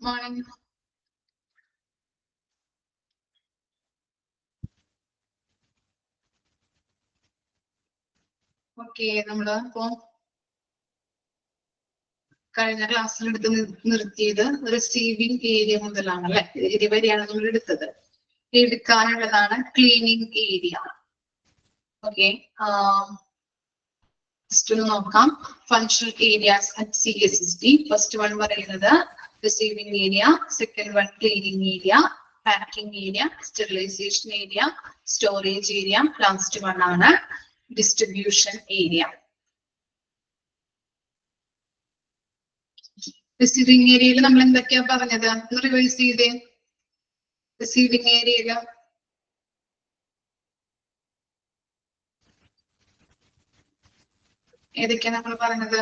Good morning. Okay, നമ്മള് ഇപ്പോ കഴിഞ്ഞ ക്ലാസ്സിൽ എടുത്ത് നിർത്തിയത് റിസീവിംഗ് ഏരിയ മുതലാണ് അല്ലെ. ഏരിയ വരെയാണ് നമ്മൾ എടുത്തത്. എടുക്കാനുള്ളതാണ് ക്ലീനിങ് ഏരിയ. ഓക്കെ, ജസ്റ്റ് നോക്കാം. Functional areas at CSST. First one പറയുന്നത് receiving area, second one cleaning area, packing area, sterilisation area, storage area, last one ആണ് ഡിസ്ട്രിബ്യൂഷൻ ഏരിയ. റിസീവിംഗ് ഏരിയയിൽ നമ്മൾ എന്തൊക്കെയാ പറഞ്ഞത്? റിവൈസ് ചെയ്തേ. റിസീവിംഗ് ഏരിയയില് ഏതൊക്കെയാ നമ്മൾ പറഞ്ഞത്?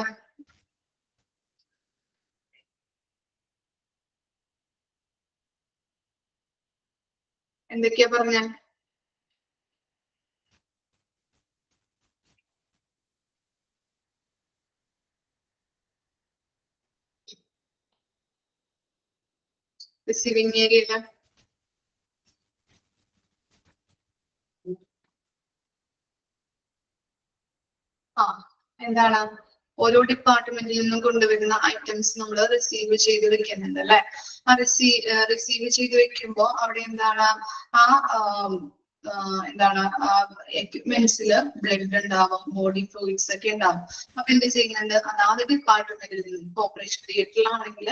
എന്തൊക്കെയാ പറഞ്ഞ? റിസീവിംഗ് ഏരിയയില് എന്താണ്? ഓരോ ഡിപ്പാർട്ട്മെന്റിൽ നിന്നും കൊണ്ടുവരുന്ന ഐറ്റംസ് നമ്മൾ റിസീവ് ചെയ്ത് വെക്കുന്നുണ്ട് അല്ലെ. ആ റിസീവ് ചെയ്ത് വെക്കുമ്പോ അവിടെ എന്താണ് എന്താണ് എക്യുപ്മെന്റ്സില് ബ്ലഡ് ഉണ്ടാവും, ബോഡി ഫ്ലൂയിഡ്സ് ഒക്കെ ഉണ്ടാവും. അപ്പൊ എന്ത് ചെയ്യുന്നുണ്ട്? അതാത് ഡിപ്പാർട്ട്മെന്റിൽ നിന്നും ഓപ്പറേഷൻ തിയേറ്ററിലാണെങ്കിൽ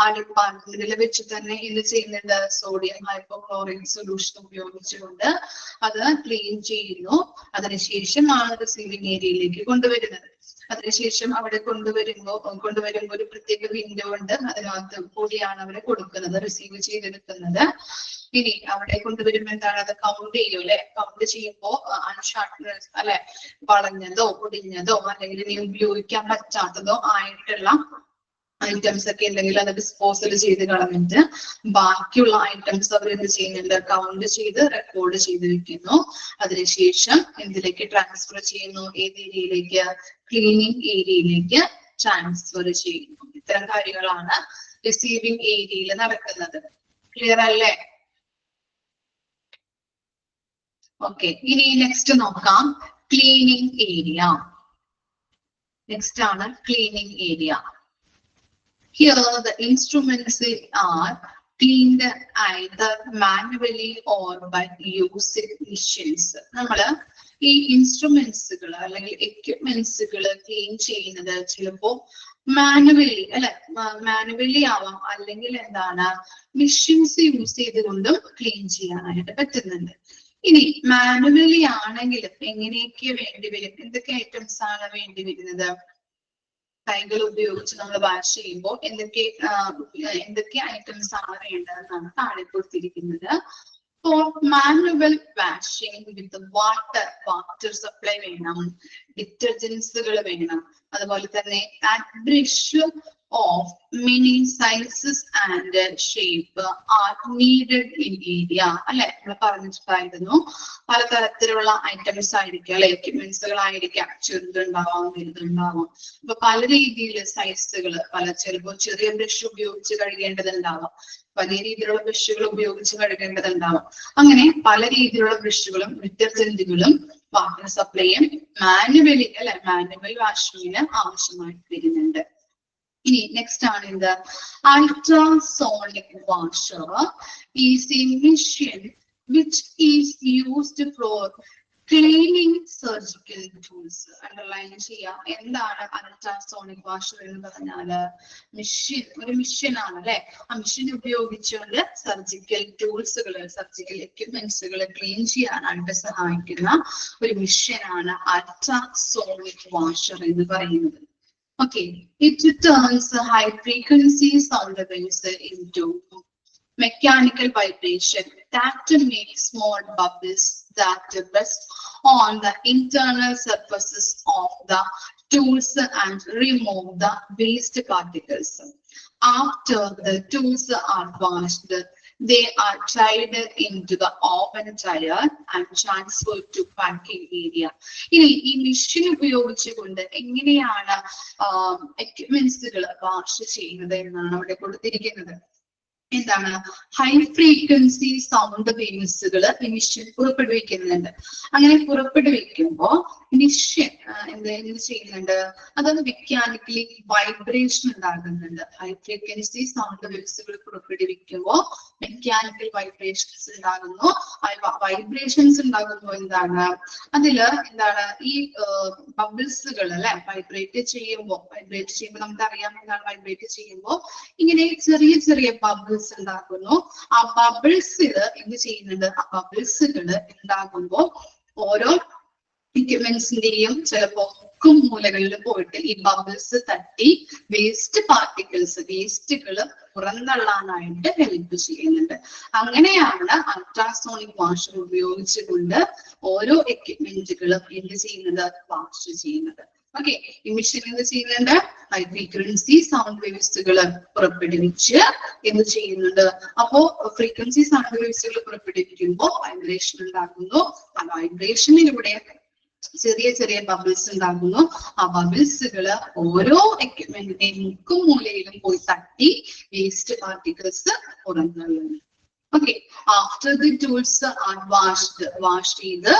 ആ ഡിപ്പാർട്ട്മെന്റിൽ വെച്ച് തന്നെ എന്ത് ചെയ്യുന്നുണ്ട്? സോഡിയം ഹൈപ്പോക്ലോറിക് സൊല്യൂഷൻ ഉപയോഗിച്ചുകൊണ്ട് അത് ക്ലീൻ ചെയ്യുന്നു. അതിനുശേഷമാണ് റിസീവിംഗ് ഏരിയയിലേക്ക് കൊണ്ടുവരുന്നത്. അതിനുശേഷം അവിടെ കൊണ്ടുവരുമ്പോ ഒരു പ്രത്യേക വിൻഡോ ഉണ്ട്. അതിനകത്ത് കൂടിയാണ് അവരെ കൊടുക്കുന്നത്, റിസീവ് ചെയ്തെടുക്കുന്നത്. ഇനി അവിടെ കൊണ്ടുവരുമ്പോ എന്താണ്? അത് കൗണ്ട് ചെയ്യും അല്ലെ. കൗണ്ട് ചെയ്യുമ്പോ അൺഷാർപ്പ്നെസ് അല്ലെ, വളഞ്ഞതോ ഒടിഞ്ഞതോ അല്ലെങ്കിൽ ഇനി ഉപയോഗിക്കാൻ പറ്റാത്തതോ ആയിട്ടുള്ള ഐറ്റംസ് ഒക്കെ ഉണ്ടെങ്കിൽ അത് ഡിസ്പോസൽ ചെയ്ത് കളഞ്ഞിട്ട് ബാക്കിയുള്ള ഐറ്റംസ് അവർ എന്ത് ചെയ്യുന്നുണ്ട്? കൗണ്ട് ചെയ്ത് റെക്കോർഡ് ചെയ്ത് വെക്കുന്നു. അതിനുശേഷം എന്തിലേക്ക് ട്രാൻസ്ഫർ ചെയ്യുന്നു? ഏത് ഏരിയയിലേക്ക്? ക്ലീനിങ് ഏരിയയിലേക്ക് ട്രാൻസ്ഫർ ചെയ്യുന്നു. ഇത്തരം കാര്യങ്ങളാണ് റിസീവിംഗ് ഏരിയയിൽ നടക്കുന്നത്. ക്ലിയർ അല്ലേ? ഓക്കെ, ഇനി നെക്സ്റ്റ് നോക്കാം. Cleaning area. നെക്സ്റ്റ് ആണ് cleaning area. Here the instruments are cleaned either manually or by using machines. നമ്മള് ഈ ഇൻസ്ട്രുമെന്റ്സുകൾ അല്ലെങ്കിൽ എക്യുപ്മെന്റ്സുകൾ ക്ലീൻ ചെയ്യുന്നത് ചിലപ്പോ മാനുവലി അല്ലെ, മാനുവലി ആവാം, അല്ലെങ്കിൽ എന്താണ് മെഷീൻസ് യൂസ് ചെയ്തുകൊണ്ടും ക്ലീൻ ചെയ്യാനായിട്ട് പറ്റുന്നുണ്ട്. ഇനി മാനുവലി ആണെങ്കിലും എങ്ങനെയൊക്കെ വേണ്ടി വരും? എന്തൊക്കെ ഐറ്റംസ് ആണ് വേണ്ടി വരുന്നത്? കൈകൾ ഉപയോഗിച്ച് നമ്മൾ വാഷ് ചെയ്യുമ്പോൾ എന്തൊക്കെ ഐറ്റംസ് ആണ് വേണ്ടതെന്നാണ് താഴെ കൊടുത്തിരിക്കുന്നത്. For manual washing with water supply വേണം, ഡിറ്റർജൻസുകൾ വേണം, അതുപോലെ തന്നെ brush of many sizes and shape are needed in area. അല്ലെ, നമ്മൾ പറഞ്ഞിട്ടുണ്ടായിരുന്നു പലതരത്തിലുള്ള ഐറ്റംസ് ആയിരിക്കും അല്ലെ, എക്യുപ്മെന്റ്സുകൾ ആയിരിക്കാം. ചെറുതുണ്ടാവാം, വലുതുണ്ടാവാം. അപ്പൊ പല രീതിയിൽ സൈസുകൾ, ചിലപ്പോൾ ചെറിയ ബ്രഷ് ഉപയോഗിച്ച് കഴുകേണ്ടതുണ്ടാവാം, വലിയ രീതിയിലുള്ള ബ്രഷുകൾ ഉപയോഗിച്ച് കഴുകേണ്ടതുണ്ടാവാം. അങ്ങനെ പല രീതിയിലുള്ള ബ്രഷുകളും ഡിറ്റർജന്റുകളും വാട്ടർ സപ്ലൈയും മാനുവലി അല്ലെ, മാനുവൽ വാഷിങ്ങിന് ആവശ്യമായിട്ട് വരുന്നുണ്ട്. ഇനി നെക്സ്റ്റ് ആണ് എന്ത്? Ultrasonic washer is A machine which is used for cleaning surgical tools. Underline ചെയ്യാം. എന്താണ് അൾട്രാസോണിക് വാഷർ എന്ന് പറഞ്ഞാല്? ഒരു മെഷീൻ ആണ് അല്ലെ. ആ മെഷീൻ ഉപയോഗിച്ചുകൊണ്ട് സർജിക്കൽ ടൂൾസുകൾ, സർജിക്കൽ എക്യുപ്മെന്റ്സുകൾ ക്ലീൻ ചെയ്യാനായിട്ട് സഹായിക്കുന്ന ഒരു മെഷീൻ ആണ് അൾട്രാസോണിക് വാഷർ എന്ന് പറയുന്നത്. Okay, it turns high frequency sound waves into mechanical vibration that makes small bubbles that rest on the internal surfaces of the tools and remove the waste particles. After the tools are washed, they are tried into the oven dryer and transferred to packing area. ഇനി ഈ machine ഉപയോഗിച്ചുകൊണ്ട് എങ്ങനെയാണ് എക്യുപ്മെന്റ്സുകൾ wash ചെയ്യുന്നത് എന്നാണ് അവിടെ കൊടുത്തിരിക്കുന്നത്. എന്താണ് high frequency sound വേവ്സുകൾ എമിഷൻ പുറപ്പെടുവിക്കുന്നുണ്ട്. അങ്ങനെ പുറപ്പെടുവിക്കുമ്പോ എമിഷൻ എന്ത് ചെയ്യുന്നുണ്ട്, അത് മെക്കാനിക്കലി വൈബ്രേഷൻ ഉണ്ടാകുന്നുണ്ട്. ഹൈ ഫ്രീക്വൻസി സൗണ്ട് വേവ്സുകൾ പുറപ്പെടുവിക്കുമ്പോ മെക്കാനിക്കൽ വൈബ്രേഷൻസ് ഉണ്ടാകുന്നു. വൈബ്രേഷൻസ് ഉണ്ടാകുമ്പോൾ എന്താണ്, അതില് എന്താണ് ഈ ബബിൾസുകൾ അല്ലെ വൈബ്രേറ്റ് ചെയ്യുമ്പോൾ നമുക്കറിയാം എന്താണ് വൈബ്രേറ്റ് ചെയ്യുമ്പോൾ ഇങ്ങനെ ചെറിയ ചെറിയ ബബിൾസ് ഉണ്ടാകുന്നു. ആ ബബിൾസിൽ എന്ത് ചെയ്യുന്നുണ്ട്, ആ ബബിൾസുകൾ ഉണ്ടാകുമ്പോൾ ഓരോ ഇക്വിപ്മെന്റ്സിന്റെയും ചിലപ്പോ മൂലകളിൽ പോയിട്ട് ഈ ബബിൾസ് തട്ടി വേസ്റ്റുകൾ പുറന്തള്ളാനായിട്ട് ഹെൽപ്പ് ചെയ്യുന്നുണ്ട്. അങ്ങനെയാണ് അൾട്രാസോണിക് വാഷർ ഉപയോഗിച്ചുകൊണ്ട് ഓരോ എക്വിപ്മെന്റുകളും എന്ത് ചെയ്യുന്നത്, വാഷ് ചെയ്യുന്നത്. ഓക്കെ, എമിഷൻ എന്ത് ചെയ്യുന്നുണ്ട്, ഹൈ ഫ്രീക്വൻസി സൗണ്ട് വേവ്സുകൾ പുറപ്പെടുവിച്ച് എന്ത് ചെയ്യുന്നുണ്ട്, അപ്പോ ഫ്രീക്വൻസി സൗണ്ട് വേവ്സുകൾ പുറപ്പെടുവിക്കുമ്പോൾ വൈബ്രേഷൻ ഉണ്ടാകുന്നു. ആ വൈബ്രേഷനിലൂടെ ചെറിയ ചെറിയ ബബിൾസ് ഉണ്ടാകുന്നു. ആ ബബിൾസുകൾ ഓരോ എക്വിപ്മെന്റിന്റെയും മുക്കും മൂലയിലും പോയി തട്ടി വേസ്റ്റ് പാർട്ടിക്കിൾസ് പുറന്തള്ളുന്നു. Okay, after the tools are wash ചെയ്ത്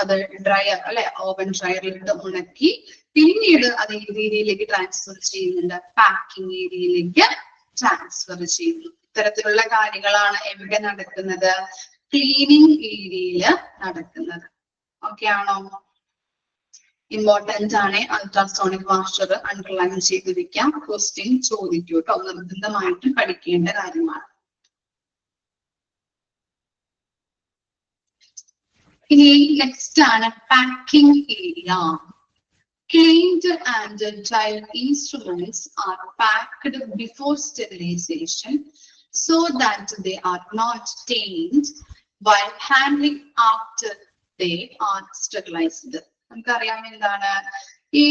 അത് ഡ്രയർ അല്ലെ ഓവൻ ഡ്രയറിലിട്ട് ഉണക്കി പിന്നീട് അത് ഏത് ഏരിയയിലേക്ക് ട്രാൻസ്ഫർ ചെയ്യുന്നുണ്ട്, പാക്കിംഗ് ഏരിയയിലേക്ക് ട്രാൻസ്ഫർ ചെയ്യുന്നു. ഇത്തരത്തിലുള്ള കാര്യങ്ങളാണ് എവിടെ നടക്കുന്നത്, ക്ലീനിങ് ഏരിയയിൽ നടക്കുന്നത്. ഓക്കെ ആണോ? ഇമ്പോർട്ടന്റ് ആണ്. അൾട്രാസോണിക് വാഷർ അണ്ടർലൈൻ ചെയ്ത് വെക്കാം, ക്വസ്റ്റ്യൻ ചോദിക്കൂ കേട്ടോ, നിർബന്ധമായിട്ട് പഠിക്കേണ്ട കാര്യമാണ്. ഇനി നെക്സ്റ്റ് ആണ് packing area. Cleaned and dried instruments are packed before sterilization so that they are not stained while handling after they are sterilized. നമുക്കറിയാം എന്താണ് ഈ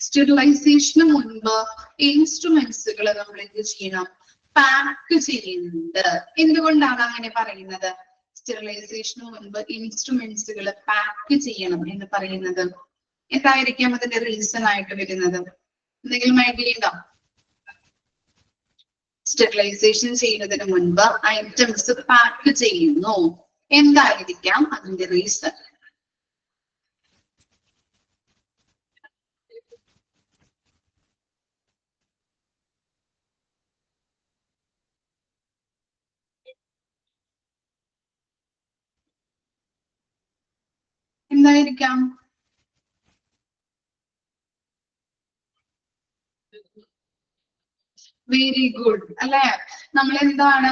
സ്റ്റെറിലൈസേഷന് മുൻപ് ഇൻസ്ട്രുമെന്റ്സുകൾ നമ്മൾ എന്ത് ചെയ്യണം, പാക്ക് ചെയ്യുന്നുണ്ട്. എന്തുകൊണ്ടാണ് അങ്ങനെ പറയുന്നത്? സ്റ്റെറിലൈസേഷന് മുൻപ് ഇൻസ്ട്രുമെന്റ്സുകൾ പാക്ക് ചെയ്യണം എന്ന് പറയുന്നത് എന്തായിരിക്കാം അതിന്റെ റീസൺ ആയിട്ട് വരുന്നത്? എന്തെങ്കിലും ഐഡിയ ഉണ്ടോ? സ്റ്റെറിലൈസേഷൻ ചെയ്യുന്നതിന് മുൻപ് ഐറ്റംസ് പാക്ക് ചെയ്യുന്നു, എന്തായിരിക്കാം അതിന്റെ റീസൺ? എന്തായിരിക്കാം? വെരി ഗുഡ് അല്ലെ. നമ്മൾ എന്താണ്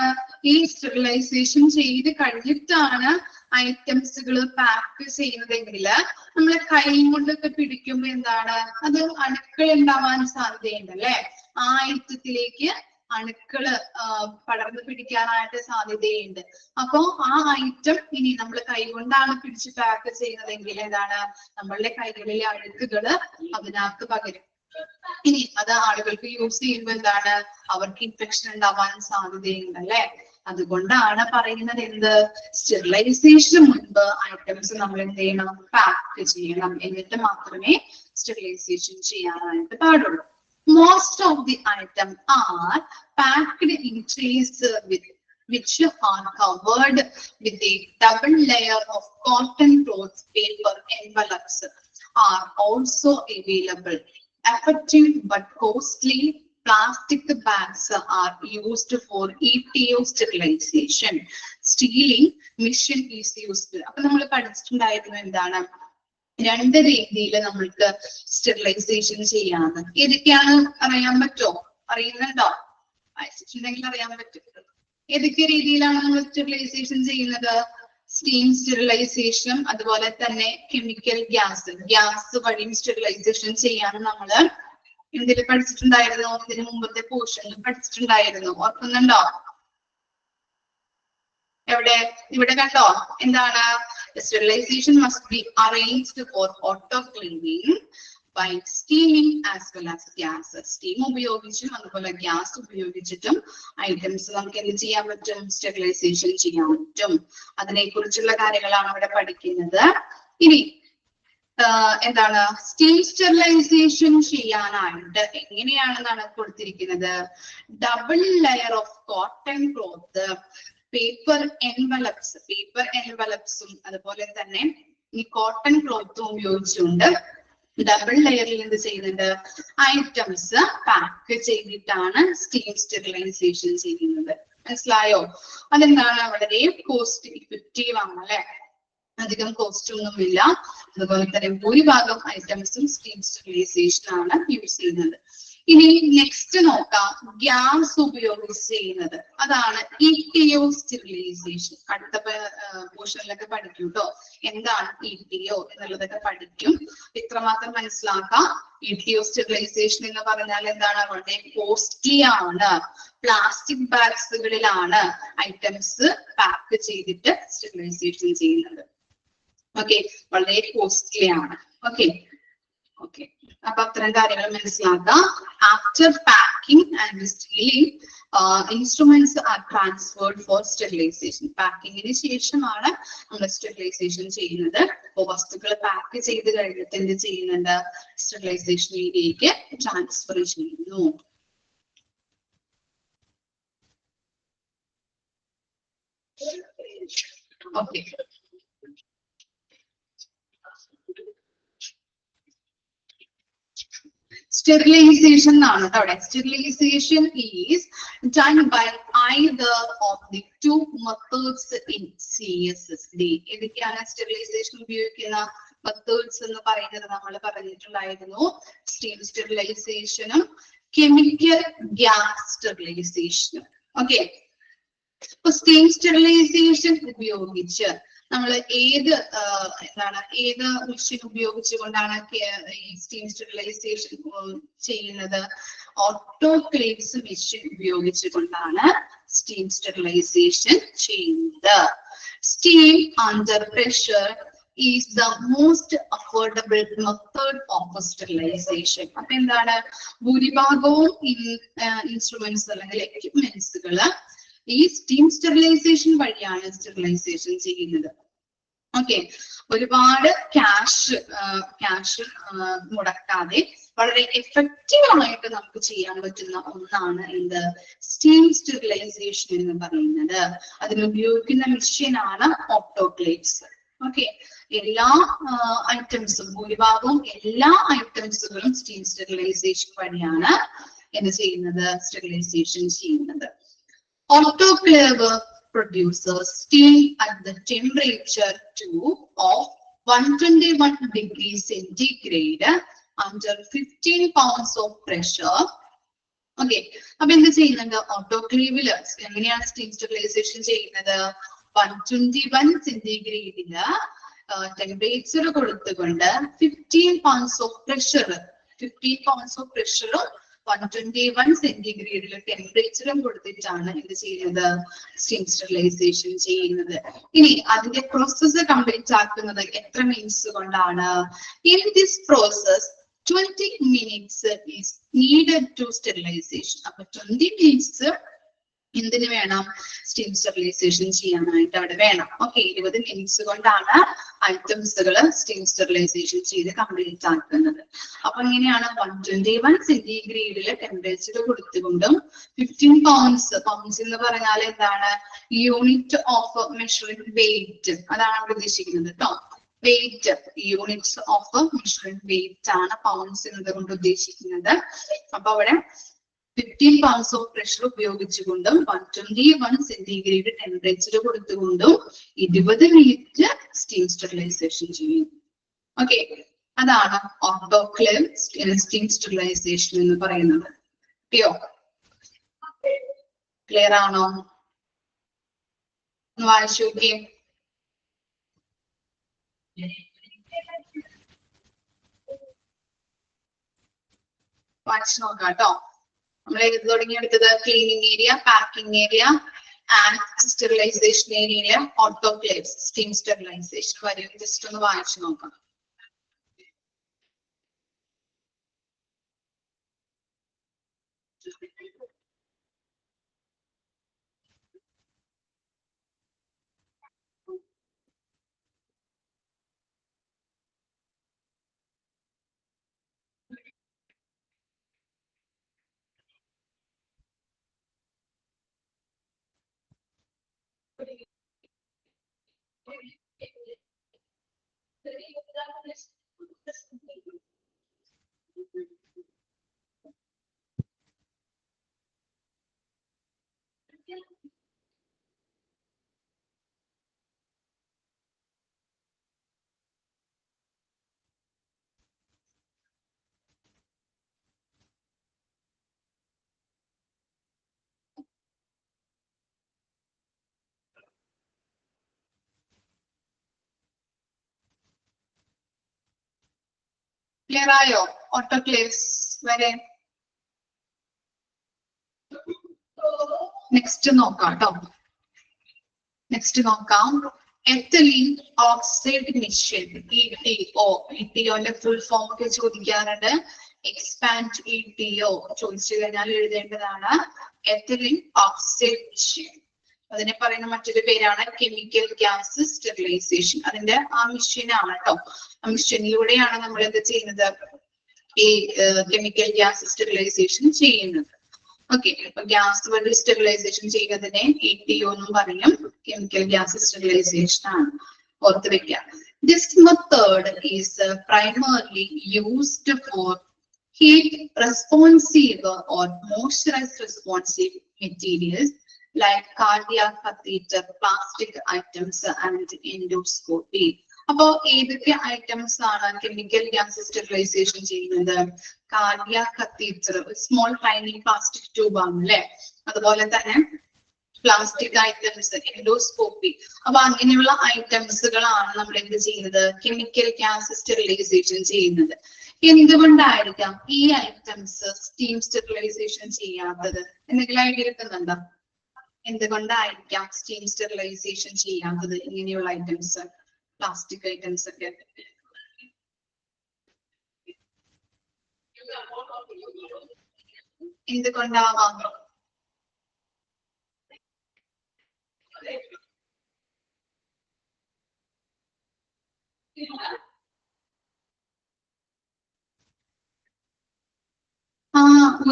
ഈ സ്റ്റെറിലൈസേഷൻ ചെയ്ത് കഴിഞ്ഞിട്ടാണ് ഐറ്റംസുകൾ പാക്ക് ചെയ്യുന്നതെങ്കിൽ നമ്മളെ കൈ കൊണ്ടൊക്കെ പിടിക്കുമ്പോ എന്താണ് അത് അണുക്കൾ ഉണ്ടാവാൻ സാധ്യതയുണ്ട് അല്ലെ. ആ ഐറ്റത്തിലേക്ക് അണുക്കള് പടർന്നു പിടിക്കാനായിട്ട് സാധ്യതയുണ്ട്. അപ്പോ ആ ഐറ്റം ഇനി നമ്മൾ കൈകൊണ്ടാണ് പിടിച്ച് പാക്ക് ചെയ്യുന്നതെങ്കിൽ എന്താണ് നമ്മളുടെ കൈകളിലെ അഴുക്കുകള് അതിനകത്ത് പകരും. ഇനി അത് ആളുകൾക്ക് യൂസ് ചെയ്യുമ്പോൾ എന്താണ് അവർക്ക് ഇൻഫെക്ഷൻ ഉണ്ടാവാൻ സാധ്യതയുണ്ട് അല്ലെ. അതുകൊണ്ടാണ് പറയുന്നത് എന്ത്, സ്റ്റെറിലൈസേഷന് മുൻപ് ഐറ്റംസ് നമ്മൾ എന്ത് ചെയ്യണം, പാക്ക് ചെയ്യണം. എന്നിട്ട് മാത്രമേ സ്റ്റെറിലൈസേഷൻ ചെയ്യാനായിട്ട് പാടുള്ളൂ. Most of the items are packed in trays which are covered with a double layer of cotton cloth paper. Envelopes are also available. Effective but costly plastic bags are used for ETO sterilization. Stealing machine is used. അപ്പൊ നമ്മൾ പഠിച്ചിട്ടുണ്ടായിരുന്നു എന്താണ്, രണ്ട് രീതിയിൽ നമ്മൾക്ക് sterilisation ചെയ്യാന്ന്. ഏതൊക്കെയാണ് അറിയാൻ പറ്റുമോ? അറിയുന്നുണ്ടോ? വായിച്ചിട്ടുണ്ടെങ്കിൽ അറിയാൻ പറ്റും. ഏതൊക്കെ രീതിയിലാണ് നമ്മൾ സ്റ്റെറിലൈസേഷൻ ചെയ്യുന്നത്? സ്റ്റീം സ്റ്റെറിലൈസേഷൻ, അതുപോലെ തന്നെ കെമിക്കൽ ഗ്യാസ് വഴിയും സ്റ്റെറിലൈസേഷൻ ചെയ്യാൻ നമ്മൾ ഇതിൽ പഠിച്ചിട്ടുണ്ടായിരുന്നു. ഇതിന് മുമ്പത്തെ പോർഷനിൽ പഠിച്ചിട്ടുണ്ടായിരുന്നു, ഓർക്കുന്നുണ്ടോ? എവിടെ? ഇവിടെ കണ്ടോ എന്താണ്? Sterilization must be arranged for auto cleaning by steaming as well as gas. Steam ഉപയോഗിച്ചും അതുപോലെ ഗ്യാസ് ഉപയോഗിച്ചിട്ടും ഐറ്റംസ് നമുക്ക് എന്ത് ചെയ്യാൻ പറ്റും? സ്റ്റെറിലൈസേഷൻ ചെയ്യാൻ പറ്റും. അതിനെ കുറിച്ചുള്ള കാര്യങ്ങളാണ് അവിടെ പഠിക്കുന്നത്. ഇനി എന്താണ് സ്റ്റീം സ്റ്റെറിലൈസേഷൻ ചെയ്യാനായിട്ട് എങ്ങനെയാണെന്നാണ് കൊടുത്തിരിക്കുന്നത്. Double layer of cotton cloth, paper എൻവലപ്സും അതുപോലെ തന്നെ ഈ കോട്ടൺ ക്ലോത്തും ഉപയോഗിച്ചുകൊണ്ട് ഡബിൾ ലെയറിൽ എന്ത് ചെയ്യുന്നുണ്ട്, ഐറ്റംസ് പാക്ക് ചെയ്തിട്ടാണ് സ്റ്റീം സ്റ്റെറിലൈസേഷൻ ചെയ്യുന്നത്. മനസ്സിലായോ? അതെന്താണ്, വളരെ കോസ്റ്റ് ഇഫക്റ്റീവ് ആണ് അല്ലെ, അധികം കോസ്റ്റ് ഒന്നുമില്ല. അതുപോലെ തന്നെ ഭൂരിഭാഗം ഐറ്റംസും സ്റ്റീം സ്റ്റെറിലൈസേഷൻ ആണ് യൂസ് ചെയ്യുന്നത്. ഇനി നെക്സ്റ്റ് നോക്കാം, ഗ്യാസ് ഉപയോഗിച്ച് ചെയ്യുന്നത്. അതാണ് ETO സ്റ്റെറിലൈസേഷൻ. അടുത്ത പോർഷനിലൊക്കെ പഠിക്കും കേട്ടോ, എന്താണ് ETO എന്നുള്ളതൊക്കെ പഠിക്കും. ഇത്രമാത്രം മനസ്സിലാക്കാം. ETO സ്റ്റെറിലൈസേഷൻ എന്ന് പറഞ്ഞാൽ എന്താണ്, വളരെ കോസ്റ്റ്ലി ആണ്. പ്ലാസ്റ്റിക് ബാഗ്സുകളിലാണ് ഐറ്റംസ് പാക്ക് ചെയ്തിട്ട് സ്റ്റെറിലൈസേഷൻ ചെയ്യുന്നത്. ഓക്കെ, വളരെ കോസ്റ്റ്ലി ആണ്. ഓക്കെ ഓക്കെ അപ്പൊ അത്തരം കാര്യങ്ങൾ മനസ്സിലാക്കാം. After packing and sealing instruments are transferred for sterilisation. പാക്കിങ്ങിന് ശേഷമാണ് നമ്മൾ സ്റ്റെറിലൈസേഷൻ ചെയ്യുന്നത്. അപ്പോൾ വസ്തുക്കൾ പാക്ക് ചെയ്ത് കഴിഞ്ഞിട്ട് എന്ത് ചെയ്യുന്നുണ്ട്, സ്റ്റെറിലൈസേഷൻ ഏരിയയിലേക്ക് ട്രാൻസ്ഫർ ചെയ്യുന്നു. ഓക്കെ, sterilization ആണ് അവിടെ. Sterilization is done by either of the two methods in CSSD. ഏതൊക്കെയാണ് സ്റ്റെറിലൈസേഷൻ ഉപയോഗിക്കുന്ന മെത്തേഡ്സ് എന്ന് പറയുന്നത് നമ്മൾ പറഞ്ഞിട്ടുണ്ടായിരുന്നു. സ്റ്റീം സ്റ്റെറിലൈസേഷനും കെമിക്കൽ ഗ്യാസ് സ്റ്റെറിലൈസേഷനും. ഓക്കെ, ഇപ്പൊ സ്റ്റീം സ്റ്റെറിലൈസേഷൻ ഉപയോഗിച്ച് നമ്മൾ ഏത് മെഷീൻ ഉപയോഗിച്ചുകൊണ്ടാണ് ഈ സ്റ്റീം സ്റ്റെറിലൈസേഷൻ ചെയ്യുന്നത്? ഓട്ടോക്ലേവ്സ് മെഷീൻ ഉപയോഗിച്ചുകൊണ്ടാണ് സ്റ്റീം സ്റ്റെറിലൈസേഷൻ ചെയ്യുന്നത്. Steam under pressure is the most affordable method of sterilization. അപ്പൊ എന്താണ്, ഭൂരിഭാഗവും ഇൻസ്ട്രുമെന്റ്സ് അല്ലെങ്കിൽ എക്യുപ്മെന്റ്സുകള് ഈ സ്റ്റീം സ്റ്റെറിലൈസേഷൻ വഴിയാണ് സ്റ്റെറിലൈസേഷൻ ചെയ്യുന്നത്. ഓക്കെ, ഒരുപാട് ക്യാഷ് മുടക്കാതെ വളരെ എഫക്റ്റീവ് ആയിട്ട് നമുക്ക് ചെയ്യാൻ പറ്റുന്ന ഒന്നാണ് എന്ത്, സ്റ്റീം സ്റ്റെറിലൈസേഷൻ എന്ന് പറയുന്നത്. അതിനുപയോഗിക്കുന്ന മെഷീനാണ് ഓട്ടോക്ലേവ്സ്. ഓക്കെ, എല്ലാ ഐറ്റംസും ഭൂരിഭാഗവും എല്ലാ ഐറ്റംസുകളും സ്റ്റീം സ്റ്റെറിലൈസേഷൻ വഴിയാണ് എന്ത് ചെയ്യുന്നത്, സ്റ്റെറിലൈസേഷൻ ചെയ്യുന്നത്. Autoclave produces steam at the temperature of 121 degrees centigrade under 15 pounds of pressure. Okay, അപ്പൊ എന്ത് ചെയ്യുന്നുണ്ട്, ഓട്ടോക്ലേവില് എങ്ങനെയാണ് സ്റ്റീം സ്റ്റെറിലൈസേഷൻ ചെയ്യുന്നത്? 121 സെന്റിഗ്രേഡില് ടെമ്പറേച്ചർ കൊടുത്തുകൊണ്ട് 15 pounds of pressure 121 സെന്റിഗ്രേഡിൽ ടെമ്പറേച്ചറും കൊടുത്തിട്ടാണ് ഇത് ചെയ്യുന്നത്, സ്റ്റീം സ്റ്റെറിലൈസേഷൻ ചെയ്യുന്നത്. ഇനി അതിന്റെ പ്രോസസ്സ് കംപ്ലീറ്റ് ആക്കുന്നത് എത്ര മിനിറ്റ്സ് കൊണ്ടാണ്? In this process 20 minutes is needed to sterilization. അപ്പൊ 20 minutes എന്തിനു വേണം, സ്റ്റീം സ്റ്റെറിലൈസേഷൻ ചെയ്യാനായിട്ട് അവിടെ വേണം. ഓക്കെ, 20 minutes കൊണ്ടാണ് ഐറ്റംസുകൾ സ്റ്റീം സ്റ്റെറിലൈസേഷൻ ചെയ്ത് കംപ്ലീറ്റ് ആക്കുന്നത്. അപ്പൊ എങ്ങനെയാണ്, 121 സെന്റിഗ്രേഡില് ടെമ്പറേച്ചർ കൊടുത്തുകൊണ്ടും 15 പൗണ്ട്സ് എന്ന് പറഞ്ഞാൽ എന്താണ്, യൂണിറ്റ് ഓഫ് മെഷറിംഗ് വെയിറ്റ്, അതാണ് അവിടെ ഉദ്ദേശിക്കുന്നത് കേട്ടോ. Weight, units of measuring weight ആണ് പൗണ്ട്സ് എന്നതുകൊണ്ട് ഉദ്ദേശിക്കുന്നത്. അപ്പൊ അവിടെ 15 pounds of pressure ഉപയോഗിച്ചുകൊണ്ടും 121 സെന്റിഗ്രേഡ് ടെമ്പറേച്ചർ കൊടുത്തുകൊണ്ടും 20 മിനിറ്റ് സ്റ്റീം സ്റ്റെറിലൈസേഷൻ ചെയ്യും. ഓക്കെ, അതാണ് ഓട്ടോക്ലേവ് സ്റ്റീം സ്റ്റെറിലൈസേഷൻ എന്ന് പറയുന്നത്. ക്ലിയർ ആണോ? വായിച്ചു നോക്കിയേ. വായിച്ചു നോക്കാം കേട്ടോ. നമ്മൾ ഇത് തുടങ്ങിയെടുത്തത് cleaning area, packing area and sterilization ഏരിയയിലെ ഓട്ടോക്ലേവ്സ്, സ്റ്റീം സ്റ്റെറിലൈസേഷൻ വരെ ജസ്റ്റ് ഒന്ന് വായിച്ചു നോക്കാം. ക്ലിയർ ആയോ? ഓട്ടോക്ലേവ്സ് വരെ നെക്സ്റ്റ് നോക്കാം കേട്ടോ. നെക്സ്റ്റ് നോക്കാം. Ethylene oxide mission, ETO. ETOന്റെ ഫുൾ ഫോം ഒക്കെ ചോദിക്കാറുണ്ട്. എക്സ്പാൻഡ് ETO ചോദിച്ചു കഴിഞ്ഞാൽ എഴുതേണ്ടതാണ് എത്തലീൻ ഓക്സൈഡ് മിഷൻ. അതിനെ പറയുന്ന മറ്റൊരു പേരാണ് കെമിക്കൽ ഗ്യാസ് സ്റ്റെറിലൈസേഷൻ. അതിന്റെ ആ മിഷനാണ് കേട്ടോ. ആ മിഷനിലൂടെയാണ് നമ്മൾ എന്ത് ചെയ്യുന്നത്, ഈ കെമിക്കൽ ഗ്യാസ് സ്റ്റെറിലൈസേഷൻ ചെയ്യുന്നത്. ഓക്കെ, അപ്പൊ ഗ്യാസ് വഴി സ്റ്റെറിലൈസേഷൻ ചെയ്യുന്നതിനെ ETO എന്നും പറയും. കെമിക്കൽ ഗ്യാസ് സ്റ്റെറിലൈസേഷൻ ആണ്, ഓർത്ത് വെക്കാം. This method is primarily used for heat responsive or moisture responsive materials like cardiac catheter, plastic items and endoscopy. അപ്പോ ഏതൊക്കെ ഐറ്റംസ് ആണ് കെമിക്കൽ ഗ്യാസ് സ്റ്റെറിലൈസേഷൻ ചെയ്യുന്നത്? Cardiac catheter, small tiny plastic tube ആണ് അല്ലെ. അതുപോലെ തന്നെ പ്ലാസ്റ്റിക് ഐറ്റംസ്, എൻഡോസ്കോപ്പി. അപ്പൊ അങ്ങനെയുള്ള ഐറ്റംസുകളാണ് നമ്മൾ എന്ത് ചെയ്യുന്നത്, കെമിക്കൽ ഗ്യാസ് സ്റ്റെറിലൈസേഷൻ ചെയ്യുന്നത്. എന്തുകൊണ്ടായിരിക്കാം ഈ ഐറ്റംസ് സ്റ്റീം സ്റ്റെറിലൈസേഷൻ ചെയ്യാത്തത്? എന്തെങ്കിലും ഐഡിയ കിട്ടുന്നുണ്ടോ? എന്തുകൊണ്ടായിരിക്കാം സ്റ്റീം സ്റ്റെറിലൈസേഷൻ ചെയ്യാത്തത് ഇങ്ങനെയുള്ള ഐറ്റംസ്, പ്ലാസ്റ്റിക് ഐറ്റംസ് ഒക്കെ? എന്തുകൊണ്ടാവാം?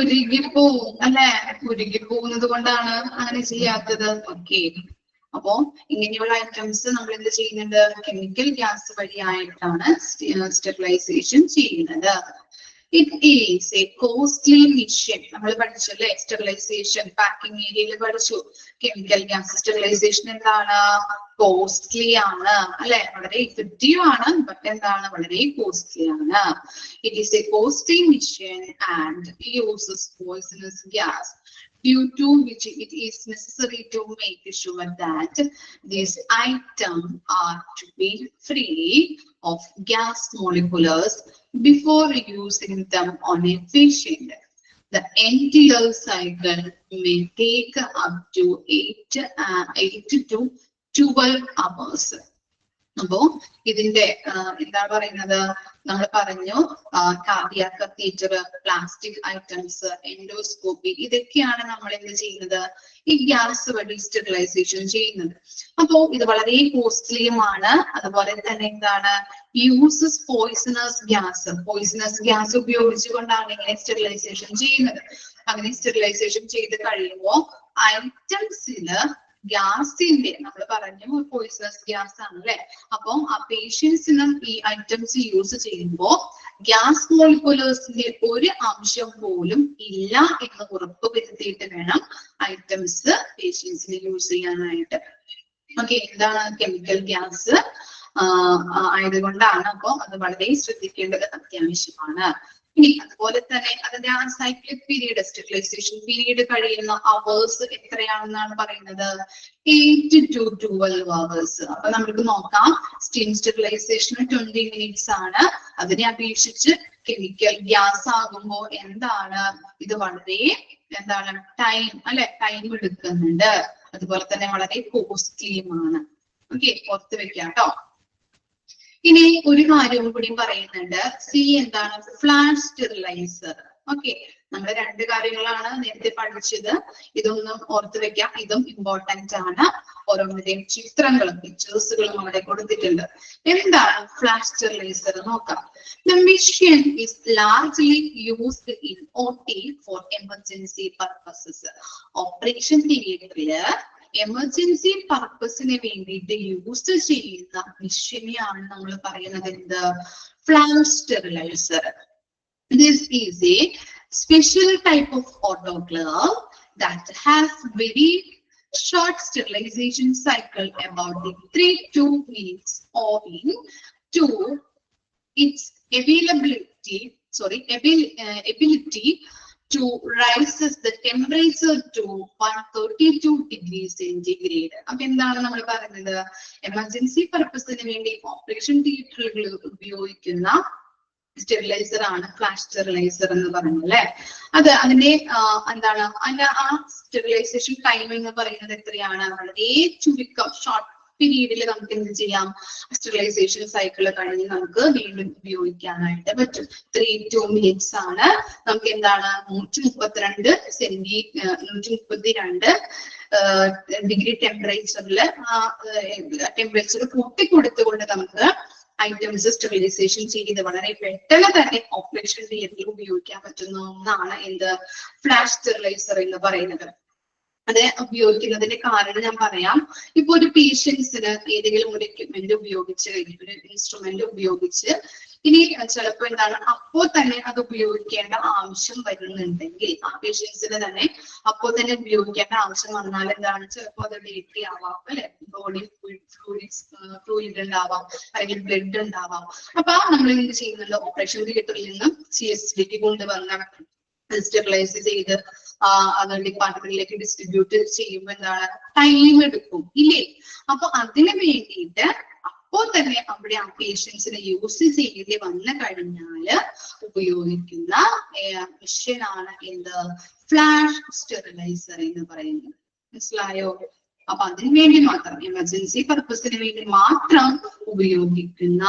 ഉരുകിപ്പോവും അല്ലെ, ഉരുകിപ്പോകുന്നത് കൊണ്ടാണ് അങ്ങനെ ചെയ്യാത്തത്. ഓക്കെ, അപ്പോ ഇങ്ങനെയുള്ള ഐറ്റംസ് നമ്മൾ എന്ത് ചെയ്യുന്നുണ്ട്, കെമിക്കൽ ഗ്യാസ് വഴിയായിട്ടാണ് സ്റ്റെറിലൈസേഷൻ ചെയ്യുന്നത്. It is a costly mission. നമ്മൾ പഠിച്ചല്ലേ സ്റ്റെറിലൈസേഷൻ, പാക്കിംഗ് ഏരിയയിൽ പഠിച്ചു. കെമിക്കൽ ഗ്യാസ് സ്റ്റെറിലൈസേഷൻ എന്താണ്, കോസ്റ്റ്ലി ആണ് അല്ലെ, വളരെ ഇഫക്റ്റീവ് ആണ്, ബട്ട് എന്താണ്, വളരെ കോസ്റ്റ്ലി ആണ്. It is a costly mission and uses poisonous gas, due to which it is necessary to make sure that these items are to be free of gas molecules before using them on a patient. The entire cycle may take up to 8 to 12 hours. അപ്പോ ഇതിന്റെ എന്താ പറയുന്നത്, നമ്മൾ പറഞ്ഞു cardiac catheter, plastic items, endoscopy, ഇതൊക്കെയാണ് നമ്മൾ എന്ത് ചെയ്യുന്നത്, ഈ ഗ്യാസ് വഴി സ്റ്റെറിലൈസേഷൻ ചെയ്യുന്നത്. അപ്പോ ഇത് വളരെ കോസ്റ്റ്ലിയുമാണ്. അതുപോലെ തന്നെ എന്താണ്, uses poisonous gas. Poisonous gas ഉപയോഗിച്ചുകൊണ്ടാണ് ഇങ്ങനെ സ്റ്റെറിലൈസേഷൻ ചെയ്യുന്നത്. അങ്ങനെ സ്റ്റെറിലൈസേഷൻ ചെയ്ത് കഴിയുമ്പോൾ ഐറ്റംസില് ഗ്യാസിന്റെ, നമ്മൾ പറഞ്ഞു പോയിസണസ് ഗ്യാസ് ആണ് അല്ലെ, അപ്പം ആ പേഷ്യൻസിനും ഈ ഐറ്റംസ് യൂസ് ചെയ്യുമ്പോൾ ഗ്യാസ് മോളിക്യുലേഴ്സിന്റെ ഒരു അംശം പോലും ഇല്ല എന്ന് ഉറപ്പ് വരുത്തിയിട്ട് വേണം ഐറ്റംസ് പേഷ്യൻസിന് യൂസ് ചെയ്യാനായിട്ട്. ഓക്കെ, എന്താണ് കെമിക്കൽ ഗ്യാസ് ആയതുകൊണ്ടാണ്. അപ്പൊ അത് വളരെ ശ്രദ്ധിക്കേണ്ടത് അത്യാവശ്യമാണ്. ഇനി അതുപോലെ തന്നെ അതിന്റെ ആ സൈക്ലിക് പീരീഡ്, സ്റ്റെറിലൈസേഷൻ പീരീഡ് കഴിയുന്ന അവേഴ്സ് എത്രയാണെന്നാണ് പറയുന്നത്, 8 to 12 hours. അപ്പൊ നമുക്ക് നോക്കാം, സ്റ്റീം സ്റ്റെറിലൈസേഷൻ 20 minutes ആണ്. അതിനെ അപേക്ഷിച്ച് കെമിക്കൽ ഗ്യാസ് ആകുമ്പോൾ എന്താണ്, ഇത് വളരെ എന്താണ് ടൈം അല്ലെ, ടൈം എടുക്കുന്നുണ്ട്. അതുപോലെ തന്നെ വളരെ കോസ്റ്റ്ലിയുമാണ്. ഓക്കെ, ഓർത്ത് വെക്കാം കേട്ടോ. ഇനി ഒരു കാര്യവും കൂടി പറയുന്നുണ്ട്. സി എന്താണ്, ഫ്ലാഷ് സ്റ്റെറിലൈസർ. ഓക്കെ, നമ്മൾ രണ്ട് കാര്യങ്ങളാണ് നേരത്തെ പഠിച്ചത്. ഇതൊന്നും ഓർത്ത് വെക്കാം, ഇതും ഇമ്പോർട്ടന്റ് ആണ്. ഓരോന്നിന്റെയും ചിത്രങ്ങളും പിക്ചേഴ്സുകളും അവിടെ കൊടുത്തിട്ടുണ്ട്. എന്താണ് ഫ്ലാഷ് സ്റ്റെറിലൈസർ നോക്കാം. The machine is largely used in OT for emergency purposes. Operation തിയേറ്ററില് എമർജൻസി പർപ്പസിന് വേണ്ടിയിട്ട് യൂസ് ചെയ്യുന്ന മെഷീനെയാണ് നമ്മൾ പറയുന്നത് എന്ത്, flash sterilizer. This is a special type of autoclave that has very short sterilization cycle, about 3 to 2 weeks, owing to its ability to raises the temperature to 132 degrees centigrade. അപ്പൊ എന്താണ് നമ്മൾ പറയുന്നത്, എമർജൻസി പർപ്പസിന് വേണ്ടി ഓപ്പറേഷൻ തിയേറ്ററുകളിൽ ഉപയോഗിക്കുന്ന steriliser ആണ് flash steriliser എന്ന് പറയുന്നത് അല്ലെ. അതിന്റെ എന്താണ് അതിന്റെ ആ സ്റ്റെറിലൈസേഷൻ ടൈം എന്ന് പറയുന്നത് എത്രയാണ്, വളരെ ചുരുക്കം ഷോർട്ട് പീരീഡിൽ നമുക്ക് എന്ത് ചെയ്യാം, സ്റ്റെറിലൈസേഷൻ സൈക്കിൾ കഴിഞ്ഞ് നമുക്ക് വീണ്ടും ഉപയോഗിക്കാനായിട്ട് പറ്റും. 3 to 2 minutes ആണ്. നമുക്ക് എന്താണ് 132 ഡിഗ്രി ടെമ്പറേച്ചറിൽ ടെമ്പറേച്ചർ കൂട്ടിക്കൊടുത്തുകൊണ്ട് നമുക്ക് ഐറ്റംസ് സ്റ്റെറിലൈസേഷൻ ചെയ്ത് വളരെ പെട്ടെന്ന് തന്നെ ഓപ്പറേഷൻ തിയേറ്ററിൽ ഉപയോഗിക്കാൻ പറ്റുന്ന ഒന്നാണ് എന്ത്, ഫ്ലാഷ് സ്റ്റെറിലൈസർ എന്ന് പറയുന്നത്. അത് ഉപയോഗിക്കുന്നതിന്റെ കാരണം ഞാൻ പറയാം. ഇപ്പൊ ഒരു പേഷ്യൻസിന് ഏതെങ്കിലും ഒരു എക്യുപ്മെന്റ് ഉപയോഗിച്ച് ഒരു ഇൻസ്ട്രുമെന്റ് ഉപയോഗിച്ച് ഇനി ചിലപ്പോൾ എന്താണ് അപ്പോ തന്നെ അത് ഉപയോഗിക്കേണ്ട ആവശ്യം വരുന്നുണ്ടെങ്കിൽ, ആ പേഷ്യൻസിന് തന്നെ അപ്പോ തന്നെ ഉപയോഗിക്കേണ്ട ആവശ്യം വന്നാൽ എന്താണ്, ചിലപ്പോൾ അത് ഡേറ്റി ആവാം അല്ലെ, ബോഡി ഫ്ലൂയിഡ് ഉണ്ടാവാം, അല്ലെങ്കിൽ ബ്ലഡ് ഉണ്ടാവാം. അപ്പൊ നമ്മൾ എന്ത് ചെയ്യുന്നുണ്ട്, ഓപ്പറേഷൻ തിയേറ്ററിൽ നിന്നും CSDക്ക് കൊണ്ടുവന്ന സ്റ്റെറിലൈസ് ചെയ്ത് അത് ഡിപ്പാർട്ട്മെന്റിലേക്ക് ഡിസ്ട്രിബ്യൂട്ട് ചെയ്യുമ്പോൾ എന്താണ്, ടൈം എടുക്കും ഇല്ലേ. അപ്പൊ അതിന് വേണ്ടിയിട്ട് അപ്പോൾ തന്നെ അവിടെ ആ പേഷ്യൻസിനെ യൂസ് ചെയ്ത് വന്നു കഴിഞ്ഞാല് ഉപയോഗിക്കുന്ന മെഷീനാണ് എന്ത്, ഫ്ലാഷ് സ്റ്റെറിലൈസർ എന്ന് പറയുന്നത്. മനസ്സിലായോ? അപ്പൊ അതിനു വേണ്ടി മാത്രം, എമർജൻസി പർപ്പസിന് വേണ്ടി മാത്രം ഉപയോഗിക്കുന്ന,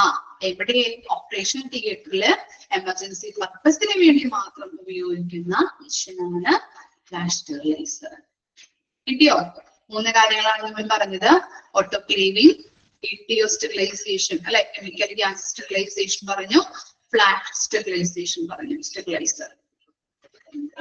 എവിടെ, ഓപ്പറേഷൻ തിയേറ്ററില് എമർജൻസി പർപ്പസിന് വേണ്ടി മാത്രം ഉപയോഗിക്കുന്ന മെഷീനാണ് ഫ്ലാഷ് സ്റ്റെറിലൈസർ. കിട്ടിയോ? 3 കാര്യങ്ങളാണ് നമ്മൾ പറഞ്ഞത്. ഓട്ടോക്ലേവിംഗ്, ETO സ്റ്റെറിലൈസേഷൻ അല്ലെ, കെമിക്കൽ ഗ്യാസ് സ്റ്റെറിലൈസേഷൻ പറഞ്ഞു, ഫ്ലാഷ് സ്റ്റെറിലൈസേഷൻ പറഞ്ഞു, സ്റ്റെറിലൈസർ.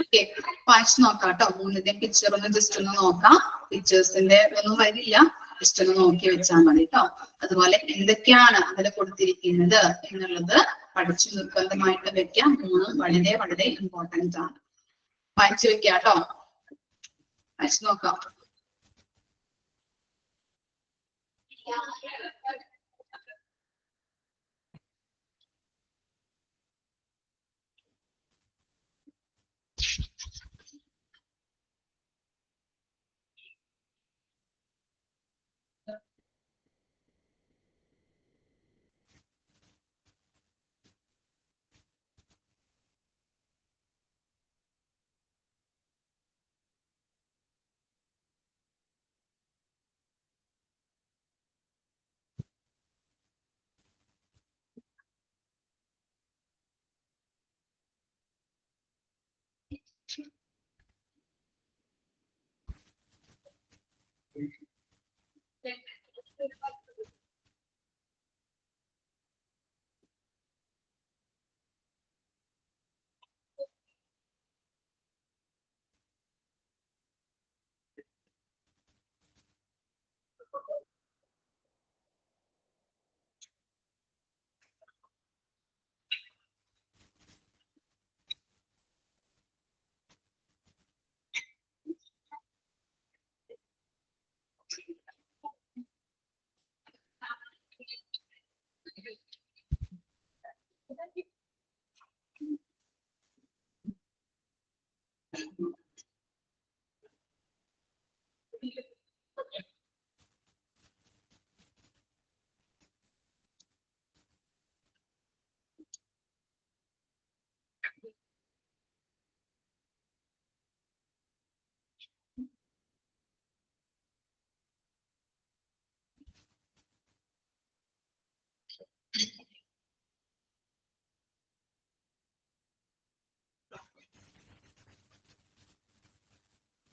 ഓക്കെ, വായിച്ചു നോക്കാം കേട്ടോ. 3ന്റെ പിക്ചർ ഒന്ന് ജസ്റ്റ് ഒന്ന് നോക്കാം. പിക്ചേഴ്സിന്റെ ഒന്നും വരില്ല, ജസ്റ്റ് ഒന്ന് നോക്കി വെച്ചാൽ മതി കേട്ടോ. അതുപോലെ എന്തൊക്കെയാണ് അതിൽ കൊടുത്തിരിക്കുന്നത് എന്നുള്ളത് പഠിച്ചു നിർബന്ധമായിട്ട് വെക്കാം. 3 വളരെ വളരെ ഇമ്പോർട്ടന്റ് ആണ്. വായിച്ചു വെക്കാം കേട്ടോ, വായിച്ചു നോക്കാം.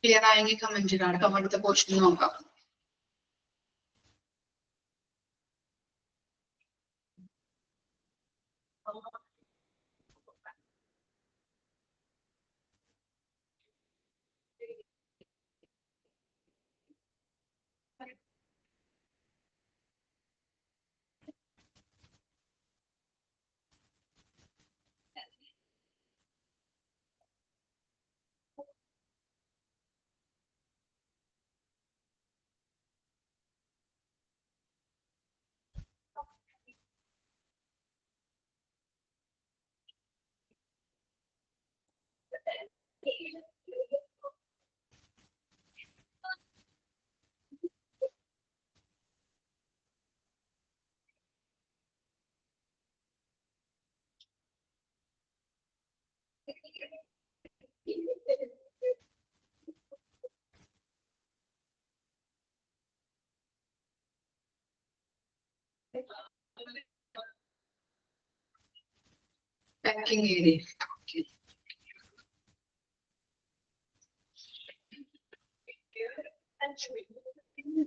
ക്ലിയർ ആയെങ്കിൽ കമന്റ് ഇടാം കേട്ടോ. അടുത്ത പോർഷൻ നോക്കാം. Packing area. Okay.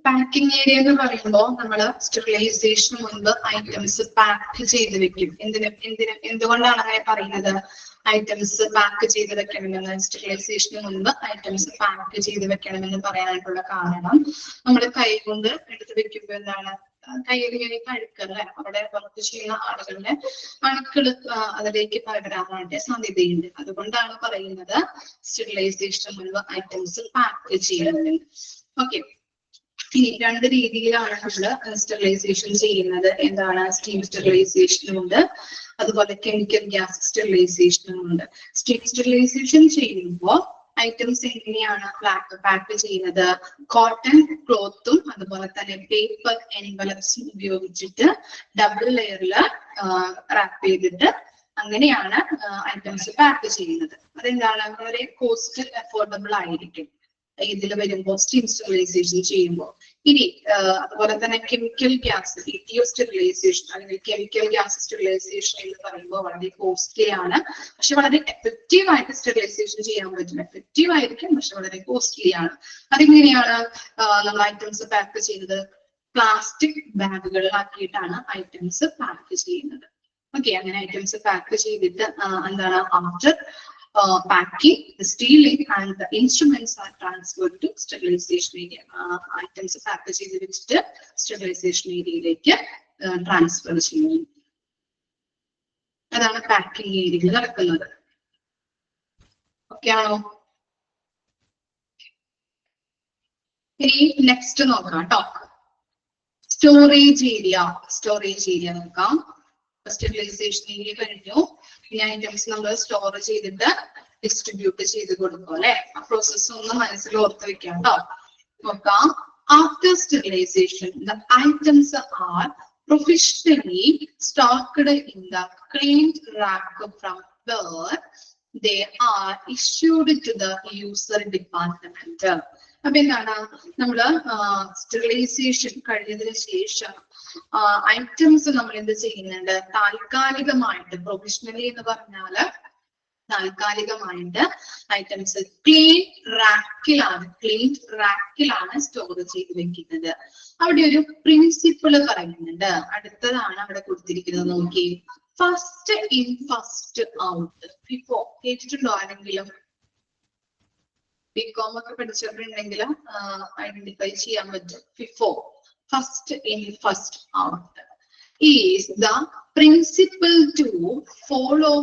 Packing area എന്ന് പറയുമ്പോൾ നമ്മൾ സ്റ്റെറിലൈസേഷന് മുൻപ് ഐറ്റംസ് പാക്ക് ചെയ്ത് വെക്കും. എന്തുകൊണ്ടാണ് അങ്ങനെ പറയുന്നത്? ഐറ്റംസ് പാക്ക് ചെയ്ത് വെക്കണമെന്ന്, സ്റ്റെറിലൈസേഷന് മുൻപ് ഐറ്റംസ് പാക്ക് ചെയ്ത് വെക്കണമെന്ന് പറയാനായിട്ടുള്ള കാരണം നമ്മൾ കൈ കൊണ്ട് എടുത്ത് വെക്കുമ്പോൾ എന്താണ്, കയ്യിൽ കഴുക്കല്ലേ, അവിടെ വർക്ക് ചെയ്യുന്ന ആളുകളുടെ അണുക്കള് അതിലേക്ക് പകരാനായിട്ട് സാധ്യതയുണ്ട്. അതുകൊണ്ടാണ് പറയുന്നത് സ്റ്റെറിലൈസേഷന് മുൻപ് ഐറ്റംസ് പാക്ക് ചെയ്യുന്നത്. ഓക്കെ, ഇനി രണ്ട് രീതിയിലാണ് നമ്മൾ സ്റ്റെറിലൈസേഷൻ ചെയ്യുന്നത്. എന്താണ്? സ്റ്റീം സ്റ്റെറിലൈസേഷനും ഉണ്ട്, അതുപോലെ കെമിക്കൽ ഗ്യാസ് സ്റ്റെറിലൈസേഷനും ഉണ്ട്. സ്റ്റീം സ്റ്റെറിലൈസേഷൻ ചെയ്യുമ്പോൾ ഐറ്റംസ് എങ്ങനെയാണ് പാക്ക് ചെയ്യുന്നത്? കോട്ടൺ ക്ലോത്തും അതുപോലെ തന്നെ പേപ്പർ എൻവലപ്സും ഉപയോഗിച്ചിട്ട് ഡബിൾ ലെയറിൽ റാപ്പ് ചെയ്തിട്ട് അങ്ങനെയാണ് ഐറ്റംസ് പാക്ക് ചെയ്യുന്നത്. അതെന്താണ്? വളരെ കോസ്റ്റ് അഫോർഡബിൾ ആയിരിക്കും ഇതിൽ വരുമ്പോൾ സ്റ്റീം സ്റ്റെറിലൈസേഷൻ ചെയ്യുമ്പോൾ. ഇനി അതുപോലെ തന്നെ കെമിക്കൽ ഗ്യാസ് ഇറ്റിയോ സ്റ്റെറിലൈസേഷൻ അല്ലെങ്കിൽ കെമിക്കൽ ഗ്യാസ് സ്റ്റെറിലൈസേഷൻ എന്ന് പറയുമ്പോൾ വളരെ കോസ്റ്റ്ലി ആണ്, പക്ഷെ വളരെ എഫക്റ്റീവ് ആയിട്ട് സ്റ്റെറിലൈസേഷൻ ചെയ്യാൻ പറ്റും. എഫക്റ്റീവ് ആയിരിക്കും, പക്ഷെ വളരെ കോസ്റ്റ്ലി ആണ്. അതെങ്ങനെയാണ് നമ്മൾ ഐറ്റംസ് പാക്ക് ചെയ്യുന്നത്? പ്ലാസ്റ്റിക് ബാഗുകളിലാക്കിയിട്ടാണ് ഐറ്റംസ് പാക്ക് ചെയ്യുന്നത്. ഓക്കെ, അങ്ങനെ ഐറ്റംസ് പാക്ക് ചെയ്തിട്ട് എന്താണ്, after packing, the stealing and the instruments are transferred to sterilization area. Items pack ചെയ്ത് വെച്ചിട്ട് sterilization ഏരിയയിലേക്ക് ട്രാൻസ്ഫർ ചെയ്യുന്നു. അതാണ് പാക്കിംഗ് ഏരിയയിൽ നടക്കുന്നത്. ഓക്കെ ആണോ? ഇനി നെക്സ്റ്റ് നോക്കാം കേട്ടോ. സ്റ്റോറേജ് ഏരിയ നോക്കാം. സ്റ്റെറിലൈസേഷൻ ഏരിയ കഴിഞ്ഞു. ഇനി ഐറ്റംസ് നമ്മൾ സ്റ്റോർ ചെയ്തിട്ട് ഡിസ്ട്രിബ്യൂട്ട് ചെയ്ത് കൊടുക്കും അല്ലെ. ആ പ്രോസസ് ഒന്ന് മനസ്സിൽ ഓർത്ത് വെക്കാം കേട്ടോ. നോക്കാം. After sterilisation the items are professionally stocked in the cleaned rack from where they are issued to the user department. അപ്പൊ എന്താണ്, നമ്മള് സ്റ്റെറിലൈസേഷൻ കഴിഞ്ഞതിന് ശേഷം ഐറ്റംസ് നമ്മൾ എന്ത് ചെയ്യുന്നുണ്ട്? താൽക്കാലികമായിട്ട്, പ്രൊഫഷണലി എന്ന് പറഞ്ഞാല് താൽക്കാലികമായിട്ട് ഐറ്റംസ് ക്ലീൻ റാക്കിലാണ് സ്റ്റോർ ചെയ്ത് വെക്കുന്നത്. അവിടെ ഒരു പ്രിൻസിപ്പിള് പറയുന്നുണ്ട്. അടുത്തതാണ് അവിടെ കൊടുത്തിരിക്കുന്നത്. നോക്കി, ഫസ്റ്റ് ഇൻ ഫസ്റ്റ് ഔട്ട്. ഇപ്പോ കേട്ടിട്ടുണ്ടോ ആരെങ്കിലും? ബികോം ഒക്കെ പഠിച്ചിട്ടുണ്ടെങ്കിൽ ഐഡന്റിഫൈ ചെയ്യാൻ പറ്റും. FIFO, first in first out, is the principle to follow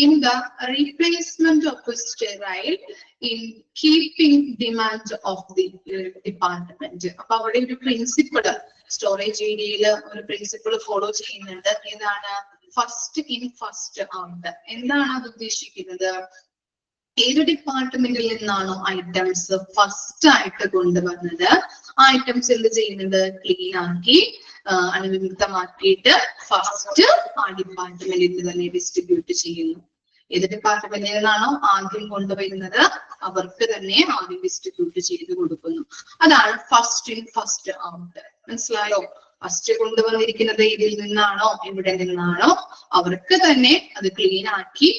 in the replacement of the sterile in keeping demand of the department. അപ്പൊ അവിടെ ഒരു പ്രിൻസിപ്പിൾ സ്റ്റോറേജ് ഏരിയയിൽ ഒരു പ്രിൻസിപ്പിൾ ഫോളോ ചെയ്യുന്നുണ്ട്. ഏതാണ്? First in first out. എന്താണ് അത് ഉദ്ദേശിക്കുന്നത്? ഏത് ഡിപ്പാർട്ട്മെന്റിൽ നിന്നാണോ ഐറ്റംസ് ഫസ്റ്റ് ആയിട്ട് കൊണ്ടുവന്നത്, ആ ഐറ്റംസ് എന്ത് ചെയ്യുന്നുണ്ട്? ക്ലീൻ ആക്കി അണുവിമുക്തമാക്കിയിട്ട് ഫസ്റ്റ് ആ ഡിപ്പാർട്ട്മെന്റിൽ തന്നെ ഡിസ്ട്രിബ്യൂട്ട് ചെയ്യുന്നു. ഏത് ഡിപ്പാർട്ട്മെന്റിൽ നിന്നാണോ ആദ്യം കൊണ്ടുവരുന്നത് അവർക്ക് തന്നെ ആദ്യം ഡിസ്ട്രിബ്യൂട്ട് ചെയ്ത് കൊടുക്കുന്നു. അതാണ് ഫസ്റ്റ് ഇൻ ഫസ്റ്റ് ഔട്ട്. മനസ്സിലായോ? ഫസ്റ്റ് കൊണ്ടുവന്നിരിക്കുന്നത് ഇതിൽ നിന്നാണോ, എവിടെ നിന്നാണോ അവർക്ക് തന്നെ അത് ക്ലീൻ ആക്കി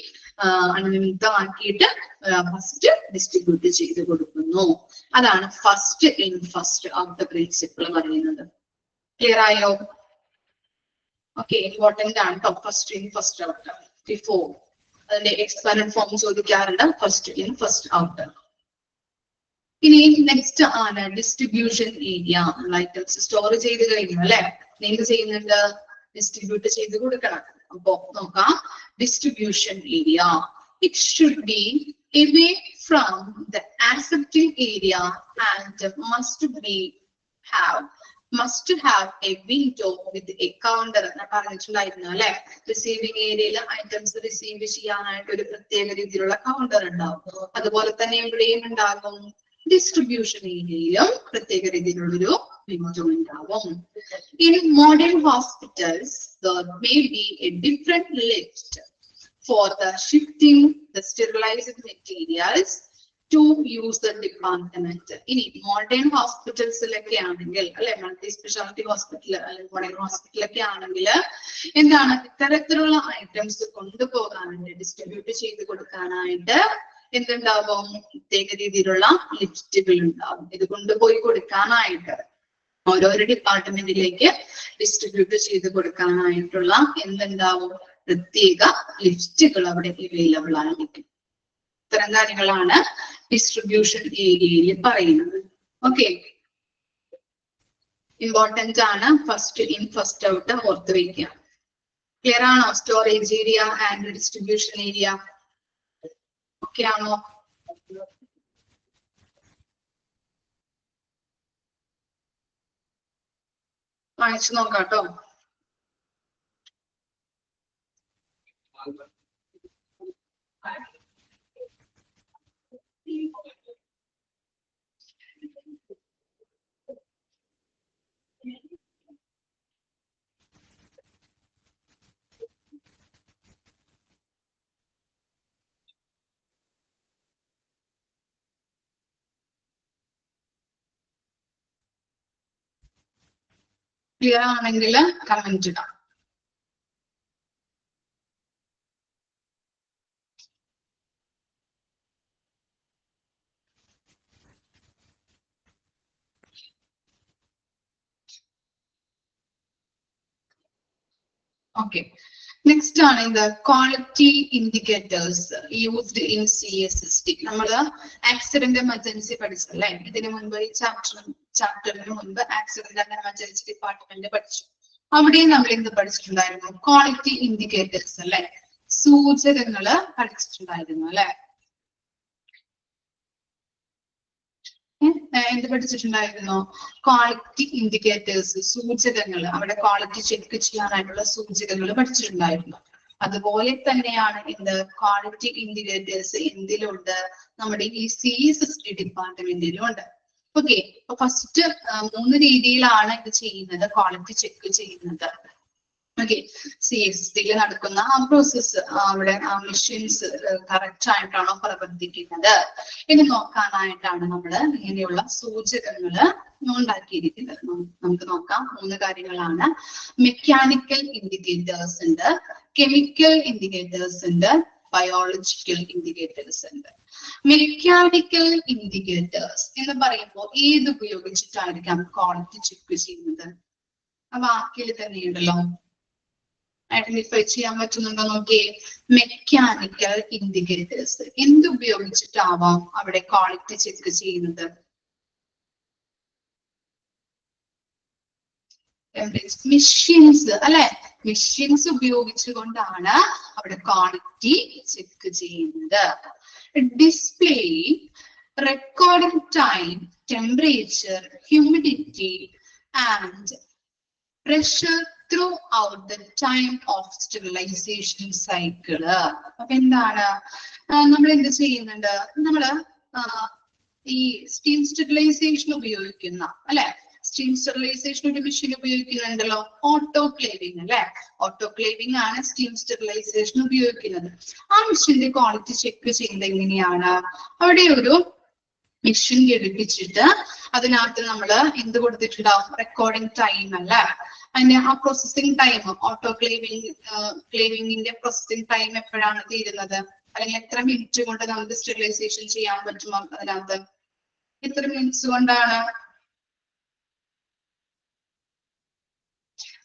അണുവിമുക്തമാക്കിയിട്ട് ഫസ്റ്റ് ഡിസ്ട്രിബ്യൂട്ട് ചെയ്ത് കൊടുക്കുന്നു. അതാണ് first in first out principle പറയുന്നത്. ക്ലിയർ ആയോ? ഓക്കെ, ഇമ്പോർട്ടന്റ് ആണ് കേട്ടോ. First in first out. FIFO അതിന്റെ എക്സ്പാൻഡ് ഫോം ചോദിക്കാറുണ്ട്. First in first out. ഇനി നെക്സ്റ്റ് ആണ് ഡിസ്ട്രിബ്യൂഷൻ ഏരിയ. ഐറ്റംസ് സ്റ്റോർ ചെയ്ത് കഴിഞ്ഞു അല്ലെ, എന്ത് ചെയ്യുന്നുണ്ട്? ഡിസ്ട്രിബ്യൂട്ട് ചെയ്ത് കൊടുക്കണം. അപ്പോ നോക്കാം, distribution area. It should be away from the accepting area and must be have must have a window with a counter എന്ന് പറഞ്ഞിട്ടുണ്ടായിരുന്നു അല്ലെ. റിസീവിംഗ് ഏരിയയിൽ ഐറ്റംസ് റിസീവ് ചെയ്യാനായിട്ട് ഒരു പ്രത്യേക രീതിയിലുള്ള കൗണ്ടർ ഉണ്ടാവും. അതുപോലെ തന്നെ ഇവിടെയും ഉണ്ടാകും ഡിസ്ട്രിബ്യൂഷൻ ഏരിയയിലും പ്രത്യേക രീതിയിലുള്ളൊരു വിൻഡോ ഉണ്ടാവും. In modern hospitals there may be a different lift for the shifting the sterilized materials to use the department. ഇനി മോഡേൺ ഹോസ്പിറ്റൽസിലൊക്കെ ആണെങ്കിൽ അല്ലെ, മൾട്ടി സ്പെഷ്യാലിറ്റി ഹോസ്പിറ്റൽ അല്ലെങ്കിൽ മോഡേൺ ഹോസ്പിറ്റലൊക്കെ ആണെങ്കിൽ എന്താണ് ഇത്തരത്തിലുള്ള ഐറ്റംസ് കൊണ്ടുപോകാനായിട്ട് ഡിസ്ട്രിബ്യൂട്ട് ചെയ്ത് കൊടുക്കാനായിട്ട് എന്തുണ്ടാവും, പ്രത്യേക രീതിയിലുള്ള ലിഫ്റ്റുകൾ ഉണ്ടാവും. ഇത് കൊണ്ടുപോയി കൊടുക്കാനായിട്ട് ഓരോരോ ഡിപ്പാർട്ട്മെന്റിലേക്ക് ഡിസ്ട്രിബ്യൂട്ട് ചെയ്ത് കൊടുക്കാനായിട്ടുള്ള എന്തുണ്ടാവും, പ്രത്യേക ലിഫ്റ്റുകൾ അവിടെ അവൈലബിൾ ആയിരിക്കും. ഇത്തരം കാര്യങ്ങളാണ് ഡിസ്ട്രിബ്യൂഷൻ ഏരിയയിൽ പറയുന്നത്. ഓക്കെ, ഇമ്പോർട്ടന്റ് ആണ്. ഫസ്റ്റ് ഇൻ ഫസ്റ്റ് ഔട്ട് ഓർത്ത് വയ്ക്കുക. ക്ലിയർ ആണോ? Storage area and distribution area okay ആണോ? വായിച്ചു നോക്കാട്ടോ. ക്ലിയർ ആണെങ്കിൽ കമന്റ് ഇടാം. Okay, next ആണ് ഇത് quality indicators used in CSST. നമ്മള് ആക്സിഡന്റ് എമർജൻസി പഠിച്ചല്ലേ, ഇതിനു മുൻപ് ഈ ചാപ്റ്ററിന് മുൻപ് ആക്സിഡന്റ് ആൻഡ് എമർജൻസി ഡിപ്പാർട്ട്മെന്റ് പഠിച്ചു. അവിടെയും നമ്മൾ എന്ത് പഠിച്ചിട്ടുണ്ടായിരുന്നു? ക്വാളിറ്റി ഇൻഡിക്കേറ്റേഴ്സ് അല്ലെ, സൂചകങ്ങള് പഠിച്ചിട്ടുണ്ടായിരുന്നു അല്ലെ. എന്ത് പഠിച്ചിട്ടുണ്ടായിരുന്നു? ക്വാളിറ്റി ഇൻഡിക്കേറ്റേഴ്സ്, സൂചകങ്ങൾ, അവിടെ ക്വാളിറ്റി ചെക്ക് ചെയ്യാനായിട്ടുള്ള സൂചകങ്ങൾ പഠിച്ചിട്ടുണ്ടായിരുന്നു. അതുപോലെ തന്നെയാണ് എന്ത് ക്വാളിറ്റി ഇൻഡിക്കേറ്റേഴ്സ് എന്തിലുണ്ട്? നമ്മുടെ ഈ CSST ഡിപ്പാർട്ട്മെന്റിലും ഉണ്ട്. ഓക്കെ, അപ്പൊ ഫസ്റ്റ് 3 രീതിയിലാണ് ഇത് ചെയ്യുന്നത്, ക്വാളിറ്റി ചെക്ക് ചെയ്യുന്നത്. ഓക്കെ, CSST നടക്കുന്ന ആ പ്രോസസ്സ്, അവിടെ ആ മെഷീൻസ് കറക്റ്റ് ആയിട്ടാണോ പ്രവർത്തിക്കുന്നത് എന്ന് നോക്കാനായിട്ടാണ് നമ്മൾ ഇങ്ങനെയുള്ള സൂചകങ്ങള് ഉണ്ടാക്കിയിരിക്കുന്നത്. നമുക്ക് നോക്കാം. 3 കാര്യങ്ങളാണ്. മെക്കാനിക്കൽ ഇൻഡിക്കേറ്റേഴ്സ് ഉണ്ട്, കെമിക്കൽ ഇൻഡിക്കേറ്റേഴ്സ് ഉണ്ട്, ബയോളജിക്കൽ ഇൻഡിക്കേറ്റേഴ്സ് ഉണ്ട്. മെക്കാനിക്കൽ ഇൻഡിക്കേറ്റേഴ്സ് എന്ന് പറയുമ്പോൾ ഏത് ഉപയോഗിച്ചിട്ടായിരിക്കാം ക്വാളിറ്റി ചെക്ക് ചെയ്യുന്നത്? ആ വാക്കിൽ തന്നെയുണ്ടല്ലോ, ഐഡന്റിഫൈ ചെയ്യാൻ പറ്റുന്നുണ്ടോ നോക്കിയേ. മെക്കാനിക്കൽ ഇൻഡിക്കേറ്റേഴ്സ് എന്ത് ഉപയോഗിച്ചിട്ടാവാം അവിടെ ക്വാളിറ്റി ചെക്ക് ചെയ്യുന്നത്? മെഷീൻസ് അല്ലെ, മെഷീൻസ് ഉപയോഗിച്ചുകൊണ്ടാണ് അവിടെ ക്വാളിറ്റി ചെക്ക് ചെയ്യുന്നത്. Display recording time, temperature, humidity and pressure throughout the time of sterilization cycle. അപ്പൊ എന്താണ് നമ്മൾ എന്ത് ചെയ്യുന്നുണ്ട്? നമ്മള് ഈ സ്റ്റീം സ്റ്റെറിലൈസേഷൻ ഉപയോഗിക്കുന്ന അല്ലെ, സ്റ്റീം സ്റ്റെറിലൈസേഷൻ ഒരു മെഷീൻ ഉപയോഗിക്കുന്നുണ്ടല്ലോ, ഓട്ടോക്ലേവിംഗ് അല്ലെ. ഓട്ടോക്ലേവിംഗ് ആണ് സ്റ്റീം സ്റ്റെറിലൈസേഷൻ ഉപയോഗിക്കുന്നത്. ആ മെഷീന്റെ ക്വാളിറ്റി ചെക്ക് ചെയ്യുന്നത് എങ്ങനെയാണ്? അവിടെ ഒരു മെഷീൻ ഘടിപ്പിച്ചിട്ട് അതിനകത്ത് നമ്മൾ എന്ത് കൊടുത്തിട്ടുണ്ടാവും? റെക്കോർഡിംഗ് ടൈം അല്ലെ, അതിന്റെ ആ പ്രോസസ്സിംഗ് ടൈം, ക്ലേവിംഗിന്റെ പ്രോസസ്സിംഗ് ടൈം എപ്പോഴാണ് തീരുന്നത്, അല്ലെങ്കിൽ എത്ര മിനിറ്റ് കൊണ്ട് നമുക്ക് സ്റ്റെറിലൈസേഷൻ ചെയ്യാൻ പറ്റുമോ, അതിനകത്ത് എത്ര മിനിറ്റ്സ് കൊണ്ടാണ്?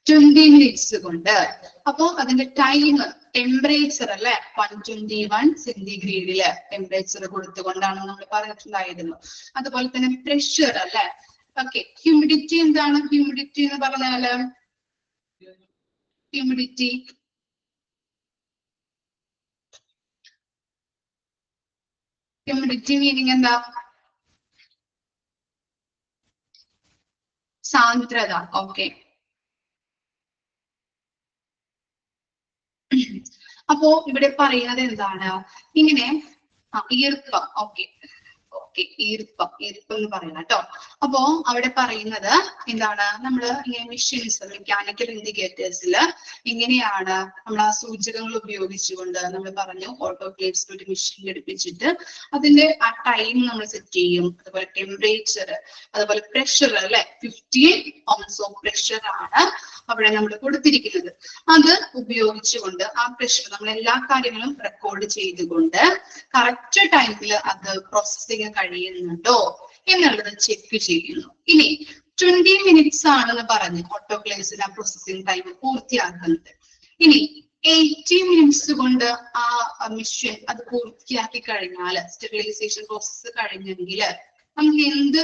20 മിനിറ്റ്സ് കൊണ്ട്. അപ്പൊ അതിന്റെ ടൈം, ടെമ്പറേച്ചർ അല്ലെ, 121 സെന്റിഗ്രേഡില് ടെമ്പറേച്ചർ കൊടുത്തുകൊണ്ടാണ് നമ്മൾ പറഞ്ഞിട്ടുണ്ടായിരുന്നു. അതുപോലെ തന്നെ പ്രഷർ അല്ലെ. ഓക്കെ, ഹ്യൂമിഡിറ്റി എന്താണ്? ഹ്യൂമിഡിറ്റി എന്ന് പറഞ്ഞാല് ഹ്യൂമിഡിറ്റി മീനിങ് എന്താ? സാന്ദ്രത. ഓക്കെ, അപ്പോ ഇവിടെ പറയുന്നത് എന്താണ്? ഇങ്ങനെ ഈർപ്പം. ഓക്കെ ഓക്കെ, ഈർപ്പം എന്ന് പറയാം കേട്ടോ. അപ്പോ അവിടെ പറയുന്നത് എന്താണ്? നമ്മള് ഇങ്ങനെ മെഷീൻസ്, മെക്കാനിക്കൽ ഇൻഡിക്കേറ്റേഴ്സിൽ ഇങ്ങനെയാണ് നമ്മൾ ആ സൂചകങ്ങൾ ഉപയോഗിച്ചുകൊണ്ട് നമ്മൾ പറഞ്ഞു ഓട്ടോക്ലേവ്സിൽ ഒരു മെഷീൻ ഘടിപ്പിച്ചിട്ട് അതിന്റെ ആ ടൈം നമ്മൾ സെറ്റ് ചെയ്യും. അതുപോലെ ടെമ്പറേച്ചർ, അതുപോലെ പ്രഷർ അല്ലെ, 15 ounces ഓഫ് പ്രഷർ ആണ് അവിടെ നമ്മൾ കൊടുത്തിരിക്കുന്നത്. അത് ഉപയോഗിച്ചുകൊണ്ട് ആ പ്രഷർ നമ്മൾ എല്ലാ കാര്യങ്ങളും റെക്കോർഡ് ചെയ്തുകൊണ്ട് കറക്റ്റ് ടൈമിൽ അത് പ്രോസസ്സിംഗ് കഴിയുന്നുണ്ടോ എന്നുള്ളത് ചെക്ക് ചെയ്യുന്നു. ഇനി 20 minutes ആണെന്ന് പറഞ്ഞ് ഓട്ടോക്ലേവ്സിൽ ആ പ്രോസസ്സിംഗ് ടൈം പൂർത്തിയാക്കുന്നത്. ഇനി 80 minutes കൊണ്ട് ആ മിഷൻ അത് പൂർത്തിയാക്കി കഴിഞ്ഞാൽ, സ്റ്റെറിലൈസേഷൻ പ്രോസസ്സ് കഴിഞ്ഞെങ്കിൽ നമുക്ക് എന്ത്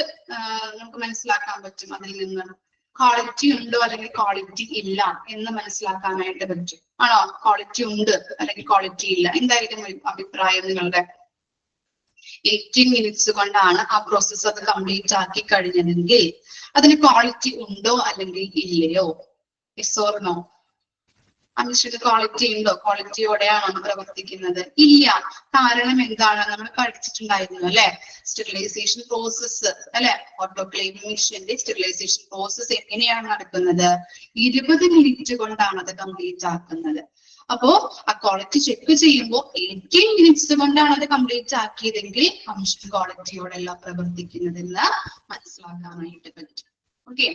നമുക്ക് മനസ്സിലാക്കാൻ പറ്റും? അതിൽ നിന്ന് ക്വാളിറ്റി ഉണ്ടോ അല്ലെങ്കിൽ ക്വാളിറ്റി ഇല്ല എന്ന് മനസ്സിലാക്കാനായിട്ട് പറ്റും. ആണോ? ക്വാളിറ്റി ഉണ്ട് അല്ലെങ്കിൽ ക്വാളിറ്റി ഇല്ല, എന്തായിരിക്കും അഭിപ്രായം നിങ്ങളുടെ? 18 minutes കൊണ്ടാണ് ആ പ്രോസസ്സ് അത് കംപ്ലീറ്റ് ആക്കി കഴിഞ്ഞതെങ്കിൽ അതിന് ക്വാളിറ്റി ഉണ്ടോ അല്ലെങ്കിൽ ഇല്ലയോ? Yes or no? ആ മിഷന് ക്വാളിറ്റി ഉണ്ടോ? ക്വാളിറ്റിയോടെയാണോ പ്രവർത്തിക്കുന്നത്? ഇല്ല. കാരണം എന്താണ്? നമ്മൾ പഠിച്ചിട്ടുണ്ടായിരുന്നു അല്ലെ, സ്റ്റെറിലൈസേഷൻ പ്രോസസ്സ് അല്ലെ, ഓട്ടോക്ലേവിംഗ് മിഷന്റെ സ്റ്റെറിലൈസേഷൻ പ്രോസസ്സ് എങ്ങനെയാണ് നടക്കുന്നത്? 20 minutes കൊണ്ടാണ് അത് കംപ്ലീറ്റ് ആക്കുന്നത്. അപ്പോ ആ ക്വാളിറ്റി ചെക്ക് ചെയ്യുമ്പോൾ 18 minutes കൊണ്ടാണ് അത് കംപ്ലീറ്റ് ആക്കിയതെങ്കിൽ ആ മിഷൻ ക്വാളിറ്റിയോടെല്ല പ്രവർത്തിക്കുന്നതെന്ന് മനസ്സിലാക്കാനായിട്ട് പറ്റും. ഓക്കെ,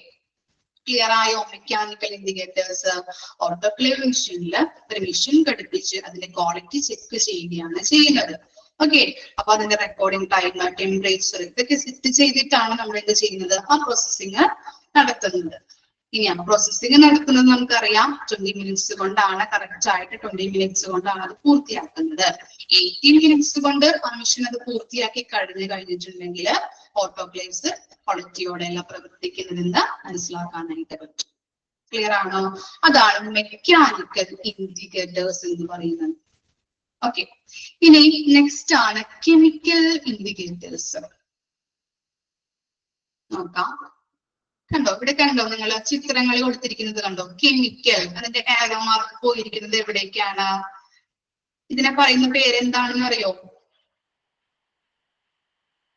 ക്ലിയർ ആയോ? മെക്കാനിക്കൽ ഇൻഡിക്കേറ്റേഴ്സ് ഓട്ടോക്ലേവ് മെഷീനിൽ ഒരു മെഷീൻ ഘടിപ്പിച്ച് അതിന്റെ ക്വാളിറ്റി ചെക്ക് ചെയ്യുകയാണ് ചെയ്യുന്നത്. ഓക്കെ, അപ്പൊ അതിന്റെ റെക്കോർഡിംഗ് ടൈം, ടെമ്പറേച്ചർ ഇതൊക്കെ സെറ്റ് ചെയ്തിട്ടാണ് നമ്മൾ എന്ത് ചെയ്യുന്നത്? ആ പ്രോസസ്സിംഗ് നടത്തുന്നത്. ഇനി ആ പ്രോസസ്സിംഗ് നടക്കുന്നത് നമുക്കറിയാം 20 minutes കൊണ്ടാണ്, കറക്റ്റ് ആയിട്ട് 20 minutes കൊണ്ടാണ് അത് പൂർത്തിയാക്കുന്നത്. 18 minutes കൊണ്ട് ആ മിഷൻ അത് പൂർത്തിയാക്കി കഴിഞ്ഞിട്ടുണ്ടെങ്കിൽ ഓട്ടോക്ലേവ്സ് ക്വാളിറ്റിയോടെയല്ല പ്രവർത്തിക്കുന്നതെന്ന് മനസ്സിലാക്കാനായിട്ട് പറ്റും. ക്ലിയർ ആണോ? അതാണ് മെക്കാനിക്കൽ ഇൻഡിക്കേറ്റേഴ്സ് എന്ന് പറയുന്നത്. ഓക്കെ, ഇനി നെക്സ്റ്റ് ആണ് കെമിക്കൽ ഇൻഡിക്കേറ്റേഴ്സ്. നോക്കാം. കണ്ടോ? ഇവിടെ കണ്ടോ? നിങ്ങൾ ചിത്രങ്ങൾ കൊടുത്തിരിക്കുന്നത് കണ്ടോ? കെമിക്കൽ, അതിന്റെ ആരോ മാർക്ക് പോയിരിക്കുന്നത് എവിടേക്കാണ്? ഇതിനെ പറയുന്ന പേരെന്താണെന്ന് അറിയോ?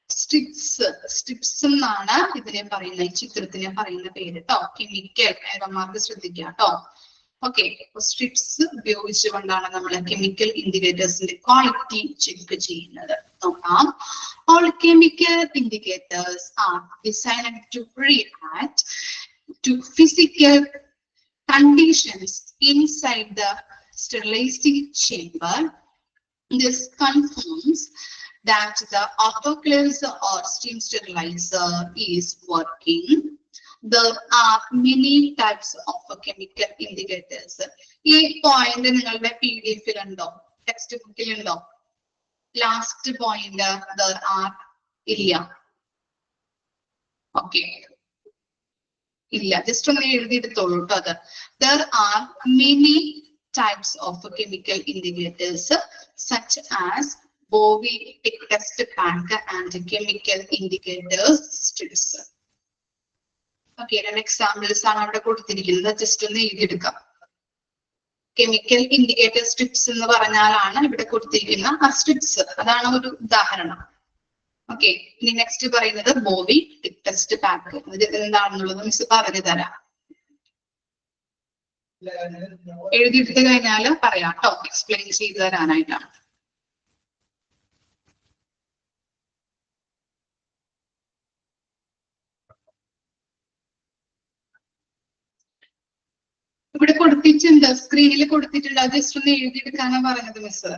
സ്ട്രിപ്സ്. സ്ട്രിപ്സ് എന്നാണ് ഇതിനെ പറയുന്ന, ഈ ചിത്രത്തിനെ പറയുന്ന പേര് കേട്ടോ. കെമിക്കൽ ആരോ മാർക്ക് ശ്രദ്ധിക്കുക കേട്ടോ. ഓക്കെ, സ്ട്രിപ്സ് ഉപയോഗിച്ചുകൊണ്ടാണ് നമ്മൾ കെമിക്കൽ ഇൻഡിക്കേറ്റേഴ്സിന്റെ ക്വാളിറ്റി ചെക്ക് ചെയ്യുന്നത്. നോക്കാം. All chemical indicators are designed to react to physical conditions inside the sterilizing chamber. This confirms that the autoclaves or steam sterilizer is working. There are many types of chemical indicators. ഈ point നിങ്ങളുടെ PDF ഉണ്ടോ? Text ബുക്കിൽ ഉണ്ടോ? Last point there are ഇല്ല. Okay, ഇല്ല, just ഒന്ന് എഴുതിയെടുത്തോളൂ കേട്ടോ. അത് there are many types of chemical indicators such as Bovie tick test pack and chemical indicators strips. Okay, രണ്ട് എക്സാമ്പിൾസ് ആണ് അവിടെ കൊടുത്തിരിക്കുന്നത്. ജസ്റ്റ് ഒന്ന് എഴുതിയെടുക്കാം. കെമിക്കൽ ഇൻഡിക്കേറ്റർ സ്ട്രിപ്സ് എന്ന് പറഞ്ഞാലാണ് ഇവിടെ കൊടുത്തിരിക്കുന്ന ആ സ്ട്രിപ്സ്, അതാണ് ഒരു ഉദാഹരണം. ഓക്കെ, ഇനി നെക്സ്റ്റ് പറയുന്നത് ബോവി ടിക് ടെസ്റ്റ് പാക്ക്. ഇത് എന്താണെന്നുള്ളത് മിസ് പറഞ്ഞു തരാം. എഴുതിയിട്ട് കഴിഞ്ഞാൽ പറയാം കേട്ടോ, എക്സ്പ്ലെയിൻ ചെയ്തു തരാനായിട്ടാണ്. ഇവിടെ കൊടുത്തിട്ടുണ്ട്, സ്ക്രീനിൽ കൊടുത്തിട്ടുണ്ട്. അത് ജസ്റ്റ് ഒന്ന് എഴുതിയെടുക്കാനാണ് പറഞ്ഞത് miss.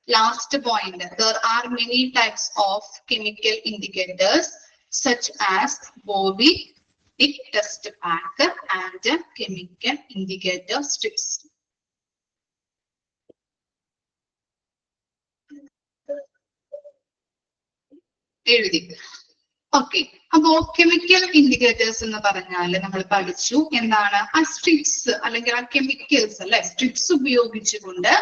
Last point, there are many types of chemical indicators such as Bovie tick test pack and chemical indicator strips. എഴുതി. ഓക്കെ, അപ്പോ കെമിക്കൽ ഇൻഡിക്കേറ്റേഴ്സ് എന്ന് പറഞ്ഞാൽ നമ്മൾ പഠിച്ചു എന്താണ്? ആ സ്ട്രിപ്സ് അല്ലെങ്കിൽ ആ കെമിക്കൽസ് അല്ലെ, സ്ട്രിപ്സ് ഉപയോഗിച്ചുകൊണ്ട്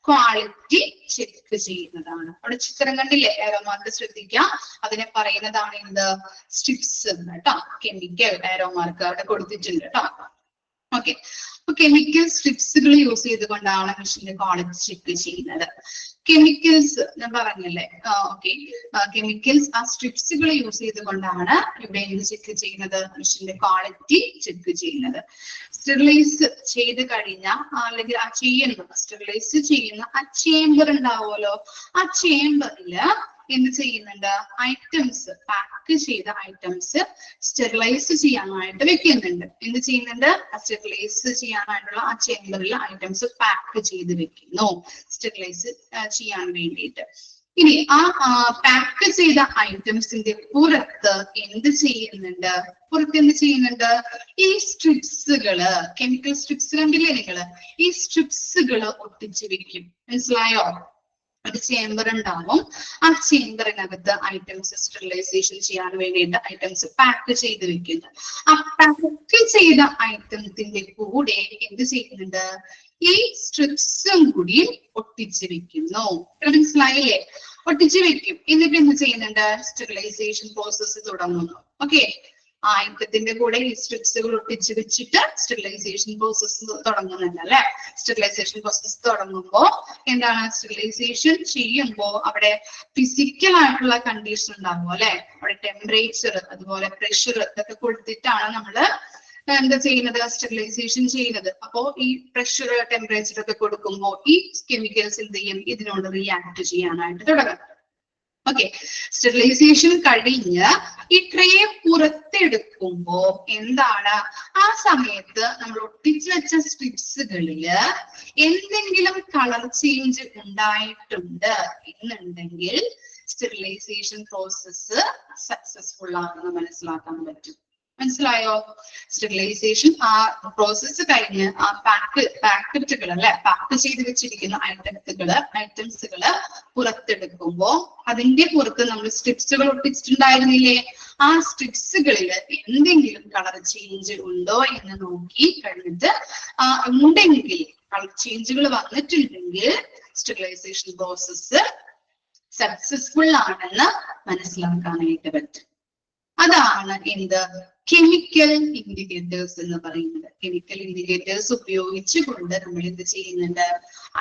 ക്വാളിറ്റി ചെക്ക് ചെയ്യുന്നതാണ്. അവിടെ ചിത്രം കണ്ടില്ലേ, ഏറോ മാർക്ക് ശ്രദ്ധിക്കുക. അതിനെ പറയുന്നതാണ് എന്ത്, സ്ട്രിപ്സ് എന്ന് കേട്ടോ. കെമിക്കൽ ഏറോ മാർക്ക് അവിടെ കൊടുത്തിട്ടുണ്ട് കേട്ടോ. ഓക്കെ, അപ്പൊ കെമിക്കൽ സ്ട്രിപ്സുകൾ യൂസ് ചെയ്തുകൊണ്ടാണ് മെഷീന്റെ ക്വാളിറ്റി ചെക്ക് ചെയ്യുന്നത്. കെമിക്കൽസ് ഞാൻ പറഞ്ഞല്ലേ, ഓക്കെ, കെമിക്കൽസ് ആ സ്ട്രിപ്സുകൾ യൂസ് ചെയ്തുകൊണ്ടാണ് ഇവിടെ എന്ത് ചെക്ക് ചെയ്യുന്നത്, മെഷീന്റെ ക്വാളിറ്റി ചെക്ക് ചെയ്യുന്നത്. സ്റ്റെറിലൈസ് ചെയ്ത് കഴിഞ്ഞ അല്ലെങ്കിൽ ആ സ്റ്റെറിലൈസ് ചെയ്യുന്ന ആ ചേംബർ ഉണ്ടാവുമല്ലോ, ആ ചേംബറില് എന്ത് ചെയ്യുന്നുണ്ട്, ഐറ്റംസ്, പാക്ക് ചെയ്ത ഐറ്റംസ് സ്റ്റെറിലൈസ് ചെയ്യാനായിട്ട് വെക്കുന്നുണ്ട്. എന്ത് ചെയ്യുന്നുണ്ട്, സ്റ്റെറിലൈസ് ചെയ്യാനായിട്ടുള്ള ആ ചേംബറിൽ ഐറ്റംസ് പാക്ക് ചെയ്ത് വെക്കുന്നു, സ്റ്റെറിലൈസ് ചെയ്യാൻ വേണ്ടിയിട്ട്. ഇനി ആ പാക്ക് ചെയ്ത ഐറ്റംസിന്റെ പുറത്ത് എന്ത് ചെയ്യുന്നുണ്ട്, ഈ സ്ട്രിപ്സുകള്, കെമിക്കൽ സ്ട്രിപ്സ് കണ്ടില്ലേ നിങ്ങള്, ഈ സ്ട്രിപ്സുകള് ഒട്ടിച്ചു വെക്കും. മനസ്സിലായോ? ഒരു ചേംബർ ഉണ്ടാവും, ആ ചേംബറിനകത്ത് ഐറ്റംസ് സ്റ്റെറിലൈസേഷൻ ചെയ്യാൻ വേണ്ടിയിട്ട് ഐറ്റംസ് പാക്ക് ചെയ്ത് വെക്കുന്നു. ആ പാക്ക് ചെയ്ത ഐറ്റത്തിന്റെ കൂടെ എന്ത് ചെയ്യുന്നുണ്ട്, ഈ സ്ട്രിപ്സും കൂടി ഒട്ടിച്ചു വെക്കുന്നു. മനസ്സിലായില്ലേ? ഒട്ടിച്ചു വെക്കും. എന്നിട്ട് എന്ത് ചെയ്യുന്നുണ്ട്, സ്റ്റെറിലൈസേഷൻ പ്രോസസ്സ് തുടങ്ങുന്നു. ഓക്കെ, ആ ഐറ്റത്തിന്റെ കൂടെ ഈ സ്ട്രിപ്സുകൾ ഒട്ടിച്ചു വെച്ചിട്ട് സ്റ്റെറിലൈസേഷൻ പ്രോസസ്സ് തുടങ്ങുന്നുണ്ട് അല്ലെ. സ്റ്റെറിലൈസേഷൻ പ്രോസസ്സ് തുടങ്ങുമ്പോ എന്താണ്, സ്റ്റെറിലൈസേഷൻ ചെയ്യുമ്പോൾ അവിടെ ഫിസിക്കൽ ആയിട്ടുള്ള കണ്ടീഷൻ ഉണ്ടാകും അല്ലെ. അവിടെ ടെമ്പറേച്ചർ, അതുപോലെ പ്രഷർ ഇതൊക്കെ കൊടുത്തിട്ടാണ് നമ്മള് എന്താ ചെയ്യുന്നത്, സ്റ്റെറിലൈസേഷൻ ചെയ്യുന്നത്. അപ്പോ ഈ പ്രഷർ, ടെമ്പറേച്ചർ ഒക്കെ കൊടുക്കുമ്പോൾ ഈ കെമിക്കൽസ് എന്ത് ചെയ്യും, ഇതിനോട് റിയാക്ട് ചെയ്യാനായിട്ട് തുടങ്ങും. ഓക്കെ, സ്റ്റെറിലൈസേഷൻ കഴിഞ്ഞ് ഈ ട്രേ പുറത്തെടുക്കുമ്പോ എന്താണ്, ആ സമയത്ത് നമ്മൾ ഒട്ടിച്ചു വെച്ച സ്ട്രിപ്സുകളില് എന്തെങ്കിലും കളർ ചേഞ്ച് ഉണ്ടായിട്ടുണ്ട് എന്നുണ്ടെങ്കിൽ സ്റ്റെറിലൈസേഷൻ പ്രോസസ്സ് സക്സസ്ഫുൾ ആണെന്ന് മനസ്സിലാക്കാൻ പറ്റും. മനസ്സിലായോ? സ്റ്റെറിലൈസേഷൻ ആ പ്രോസസ്സ് കഴിഞ്ഞ് ആ പാക്കറ്റുകൾ അല്ലെ, പാക്ക് ചെയ്ത് വെച്ചിരിക്കുന്ന ഐറ്റംസുകള് പുറത്തെടുക്കുമ്പോ അതിന്റെ പുറത്ത് നമ്മൾ സ്ട്രിപ്സുകൾ ഒട്ടിച്ചിട്ടുണ്ടായിരുന്നില്ലേ, ആ സ്ട്രിപ്സുകളിൽ എന്തെങ്കിലും കളർ ചേഞ്ച് ഉണ്ടോ എന്ന് നോക്കി കഴിഞ്ഞിട്ട് ഉണ്ടെങ്കിൽ, കളർ ചേഞ്ചുകൾ വന്നിട്ടുണ്ടെങ്കിൽ സ്റ്റെറിലൈസേഷൻ പ്രോസസ്സ് സക്സസ്ഫുൾ ആണെന്ന് മനസ്സിലാക്കാനായിട്ട് പറ്റും. അതാണ് എന്ത്, കെമിക്കൽ ഇൻഡിക്കേറ്റേഴ്സ് എന്ന് പറയുന്നത്. കെമിക്കൽ ഇൻഡിക്കേറ്റേഴ്സ് ഉപയോഗിച്ചുകൊണ്ട് നമ്മൾ എന്ത് ചെയ്യുന്നുണ്ട്,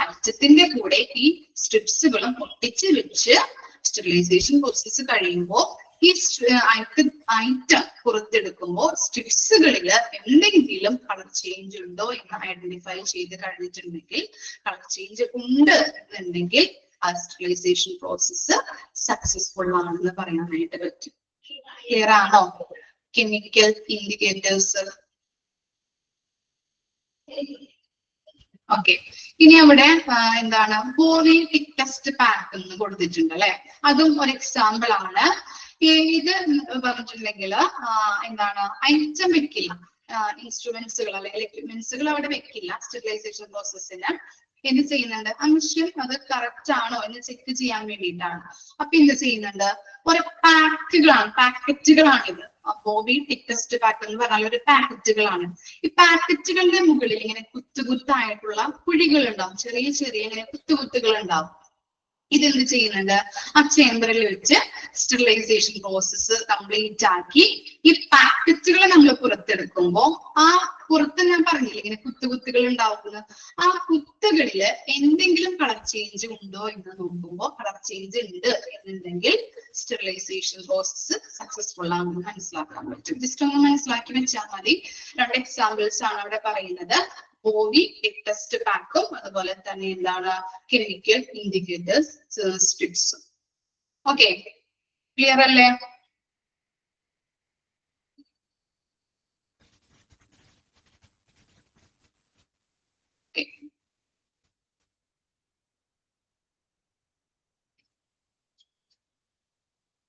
ഐറ്റത്തിന്റെ കൂടെ ഈ സ്ട്രിപ്സുകളും ഒട്ടിച്ച് വെച്ച് സ്റ്റെറിലൈസേഷൻ പ്രോസസ്സ് കഴിയുമ്പോൾ ഈ ഐറ്റം പുറത്തെടുക്കുമ്പോൾ സ്ട്രിപ്സുകളിൽ എന്തെങ്കിലും കളർ ചേഞ്ച് ഉണ്ടോ എന്ന് ഐഡന്റിഫൈ ചെയ്ത് കഴിഞ്ഞിട്ടുണ്ടെങ്കിൽ, കളർ ചേഞ്ച് ഉണ്ട് എന്നുണ്ടെങ്കിൽ ആ സ്റ്റെറിലൈസേഷൻ പ്രോസസ്സ് സക്സസ്ഫുൾ ആണെന്ന് പറയാനായിട്ട് പറ്റും. ക്ലിയർ ആണോ? Chemical indicators. ഓക്കെ, ഇനി അവിടെ എന്താണ്, ബോവി ടിക് ടെസ്റ്റ് പാക്ക് എന്ന് കൊടുത്തിട്ടുണ്ട് അല്ലെ. അതും ഒരു എക്സാമ്പിൾ ആണ്. ഇത് പറഞ്ഞിട്ടുണ്ടെങ്കിൽ എന്താണ്, ഐറ്റം വെക്കില്ല, ഇൻസ്ട്രുമെന്റ്സുകൾ അല്ലെങ്കിൽ എക്യുപ്മെന്റ്സുകൾ അവിടെ വെക്കില്ല. സ്റ്റെറിലൈസേഷൻ പ്രോസസ്സിന് എന്ത് ചെയ്യുന്നുണ്ട്, ആ മെഷീൻ അത് കറക്റ്റ് ആണോ എന്ന് ചെക്ക് ചെയ്യാൻ വേണ്ടിയിട്ടാണ്. അപ്പൊ എന്ത് ചെയ്യുന്നുണ്ട്, ഒരു പാക്കറ്റുകളാണ് ഇത്. ബോബി ടിക് ടെസ്റ്റ് പാക്ക് എന്ന് പറഞ്ഞാൽ ഒരു പാക്കറ്റുകളാണ്. ഈ പാക്കറ്റുകളുടെ മുകളിൽ ഇങ്ങനെ കുത്തുകുത്തായിട്ടുള്ള കുഴികൾ ഉണ്ടാവും, ചെറിയ ചെറിയ ഇങ്ങനെ കുത്തുകുത്തുകൾ ഉണ്ടാവും. ഇതെന്ത് ചെയ്യുന്നുണ്ട്, ആ ചേംബറിൽ വെച്ച് സ്റ്റെറിലൈസേഷൻ പ്രോസസ്സ് കംപ്ലീറ്റ് ആക്കി ഈ പാക്കറ്റുകൾ നമ്മൾ പുറത്തെടുക്കുമ്പോ ആ പുറത്ത് ഞാൻ പറഞ്ഞില്ലേ ഇങ്ങനെ കുത്തുകുത്തുകൾ ഉണ്ടാവുന്നത്, ആ കുത്തുകളില് എന്തെങ്കിലും കളർ ചേഞ്ച് ഉണ്ടോ എന്ന് നോക്കുമ്പോൾ കളർ ചേഞ്ച് ഉണ്ട് എന്നുണ്ടെങ്കിൽ സ്റ്റെറിലൈസേഷൻ പ്രോസസ്സ് സക്സസ്ഫുൾ ആണെന്ന് മനസ്സിലാക്കാൻ പറ്റും. ജസ്റ്റ് ഒന്ന് മനസ്സിലാക്കി വെച്ചാൽ മതി. 2 എക്സാമ്പിൾസ് ആണ് അവിടെ പറയുന്നത്. ബോവി ടിക് ടെസ്റ്റ് പാക്കും അതുപോലെ തന്നെ എന്താണ്, കെമിക്കൽ ഇൻഡിക്കേറ്റേഴ്സ് സ്ട്രിപ്സും. ഓക്കെ, ക്ലിയർ അല്ലേ?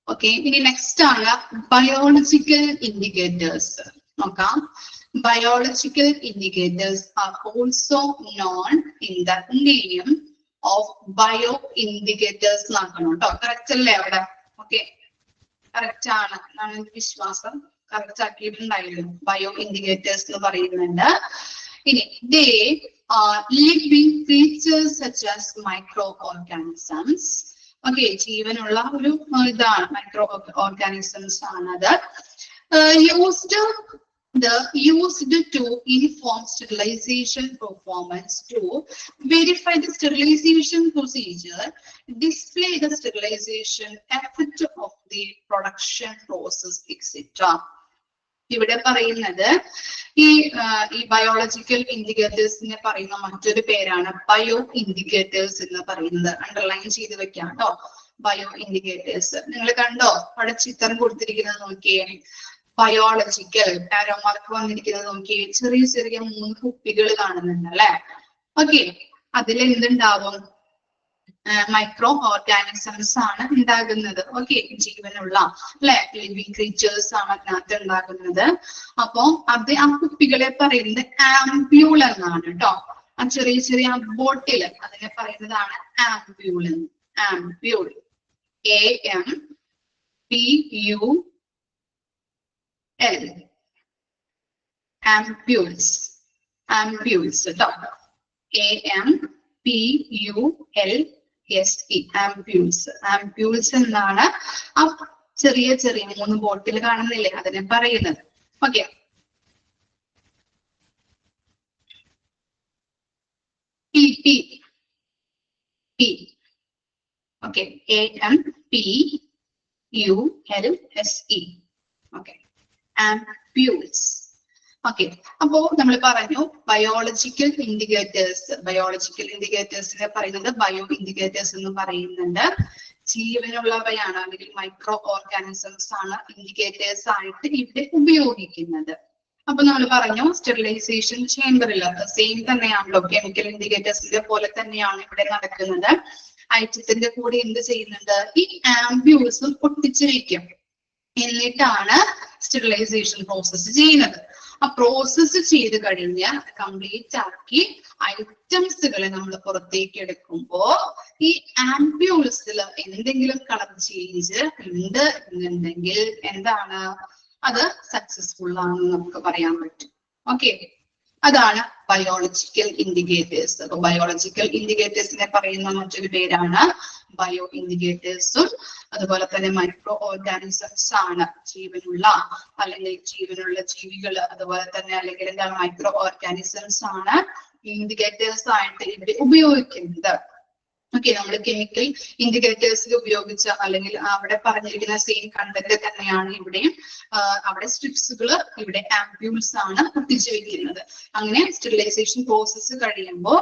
ഓക്കെ, ഇനി നെക്സ്റ്റ് ആണ് ബയോളജിക്കൽ ഇൻഡിക്കേറ്റേഴ്സ്. നോക്കാം. Biological indicators are also known in the name of bioindicators. Correct അല്ലേ അവിടെ? ഓക്കെ, കറക്റ്റ് ആണ് എന്നാണ് എന്റെ വിശ്വാസം. കറക്റ്റ് ആക്കിയിട്ടുണ്ടായിരുന്നു. ബയോ ഇൻഡിക്കേറ്റേഴ്സ് എന്ന് പറയുന്നുണ്ട്. ഇനി they living creatures such as microorganisms. Okay, ജീവനുള്ള ഒരു ഇതാണ് മൈക്രോ ഓർഗാനിസംസ് ആണത്. Used to inform sterilization performance to verify the sterilization procedure, display the sterilization effect of the production process, etc. ഇവിടെ പറയുന്നത് ഈ ബയോളജിക്കൽ ഇൻഡിക്കേറ്റേഴ്സിനെ പറയുന്ന മറ്റൊരു പേരാണ് ബയോ ഇൻഡിക്കേറ്റേഴ്സ് എന്ന് പറയുന്നത്. അണ്ടർലൈൻ ചെയ്ത് വെക്കാം കേട്ടോ. ബയോ ഇൻഡിക്കേറ്റേഴ്സ് നിങ്ങൾ കണ്ടോ? അവിടെ ചിത്രം കൊടുത്തിരിക്കുന്നത് നോക്കിയേ. ബയോളജിക്കൽ ആരോ മാർക്ക് വന്നിരിക്കുന്നത് നോക്കിയേ. ചെറിയ ചെറിയ 3 കുപ്പികൾ കാണുന്നുണ്ട് അല്ലെ? ഓക്കെ, അതിൽ എന്തുണ്ടാവും? മൈക്രോ ഓർഗാനിസംസ് ആണ് ഉണ്ടാകുന്നത്. ഓക്കെ, ജീവനുള്ള അല്ലെ ലിവിങ് ക്രീച്ചേഴ്സ് ആണ് അതിനകത്ത് ഉണ്ടാകുന്നത്. അപ്പൊ അത് ആ കുപ്പികളെ പറയുന്നത് ആംബ്യൂൾ എന്നാണ് കേട്ടോ. ആ ചെറിയ ചെറിയ ബോട്ടിൽ അതിനെ പറയുന്നതാണ് ആംബ്യൂൾ. Ampoule, AMPUL, ആംബ്യൂൾസ്. ആംബ്യൂൾസ് കേട്ടോ. AMPULSE, ആംബ്യൂൾസ്. ആംബ്യൂൾസ് എന്നാണ് ആ ചെറിയ ചെറിയ 3 ബോട്ടിൽ കാണുന്നില്ലേ അതിനെ പറയുന്നത്. Okay, okay, AMPULSE. Okay, ampoules. Okay, അപ്പോ നമ്മൾ പറഞ്ഞു ബയോളജിക്കൽ ഇൻഡിക്കേറ്റേഴ്സ്. ബയോളജിക്കൽ ഇൻഡിക്കേറ്റേഴ്സിനെ പറയുന്നത് ബയോ ഇൻഡിക്കേറ്റേഴ്സ് എന്ന് പറയുന്നുണ്ട്. ജീവനുള്ളവയാണ് അല്ലെങ്കിൽ മൈക്രോ ഓർഗാനിസംസ് ആണ് ഇൻഡിക്കേറ്റേഴ്സ് ആയിട്ട് ഇവിടെ ഉപയോഗിക്കുന്നത്. അപ്പൊ നമ്മൾ പറഞ്ഞു സ്റ്റെറിലൈസേഷൻ ചേംബറിൽ സെയിം തന്നെയാണല്ലോ, കെമിക്കൽ ഇൻഡിക്കേറ്റേഴ്സിന്റെ പോലെ തന്നെയാണ് ഇവിടെ നടക്കുന്നത്. ഐറ്റത്തിന്റെ കൂടെ എന്ത് ചെയ്യുന്നുണ്ട്? ഈ ആംബ്യൂൾസും പൊട്ടിച്ചു വയ്ക്കും. എന്നിട്ടാണ് സ്റ്റെറിലൈസേഷൻ പ്രോസസ്സ് ചെയ്യുന്നത്. ആ പ്രോസസ്സ് ചെയ്ത് കഴിഞ്ഞ് കംപ്ലീറ്റ് ആക്കി ഐറ്റംസുകളെ നമ്മൾ പുറത്തേക്ക് എടുക്കുമ്പോ ഈ ആംബ്യൂൾസിൽ എന്തെങ്കിലും കളർ ചേഞ്ച് ഉണ്ട് എന്നുണ്ടെങ്കിൽ എന്താണ്? അത് സക്സസ്ഫുൾ ആണെന്ന് നമുക്ക് പറയാൻ പറ്റും. ഓക്കെ, അതാണ് ബയോളജിക്കൽ ഇൻഡിക്കേറ്റേഴ്സ്. അപ്പൊ ബയോളജിക്കൽ ഇൻഡിക്കേറ്റേഴ്സിനെ പറയുന്ന മറ്റൊരു പേരാണ് ബയോ ഇൻഡിക്കേറ്റേഴ്സും. അതുപോലെ തന്നെ മൈക്രോ ഓർഗാനിസംസ് ആണ് ജീവനുള്ള അല്ലെങ്കിൽ ജീവനുള്ള ജീവികൾ. അതുപോലെ തന്നെ അല്ലെങ്കിൽ എന്താണ് മൈക്രോ ഓർഗാനിസംസ് ആണ് ഇൻഡിക്കേറ്റേഴ്സ് ആയിട്ട് ഇവിടെ ഉപയോഗിക്കുന്നത്. ഓക്കെ, നമ്മൾ കെമിക്കൽ ഇൻഡിക്കേറ്റേഴ്സിൽ ഉപയോഗിച്ച അല്ലെങ്കിൽ അവിടെ പറഞ്ഞിരിക്കുന്ന സെയിം കണ്ടന്റ് തന്നെയാണ് ഇവിടെയും. അവിടെ സ്ട്രിപ്സുകൾ, ഇവിടെ ആംബ്യൂൾസ് ആണ് ഒട്ടിച്ചു വെക്കുന്നത്. അങ്ങനെ സ്റ്റെറിലൈസേഷൻ പ്രോസസ്സ് കഴിയുമ്പോൾ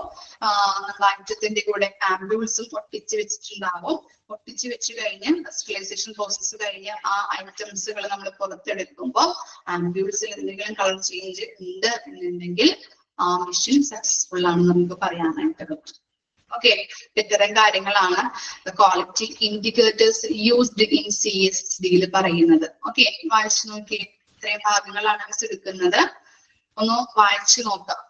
ഐറ്റത്തിന്റെ കൂടെ ആംബ്യൂൾസും ഒട്ടിച്ചു വെച്ചിട്ടുണ്ടാവും. ഒട്ടിച്ചു വെച്ച് കഴിഞ്ഞ് സ്റ്റെറിലൈസേഷൻ പ്രോസസ്സ് കഴിഞ്ഞ് ആ ഐറ്റംസുകൾ നമ്മൾ പുറത്തെടുക്കുമ്പോൾ ആംബ്യൂൾസിൽ എന്തെങ്കിലും കളർ ചേഞ്ച് ഉണ്ട് എന്നുണ്ടെങ്കിൽ ആ മെഷീൻ സക്സസ്ഫുൾ ആണെന്ന് നമുക്ക് പറയാനായിട്ട് പറ്റും. ഓക്കെ, ഇത്തരം കാര്യങ്ങളാണ് quality indicators used in CSD പറയുന്നത്. ഓക്കെ, വായിച്ചു നോക്കി. ഇത്രയും ഭാഗങ്ങളാണ് മിസ് എടുക്കുന്നത്. ഒന്ന് വായിച്ചു നോക്കാം.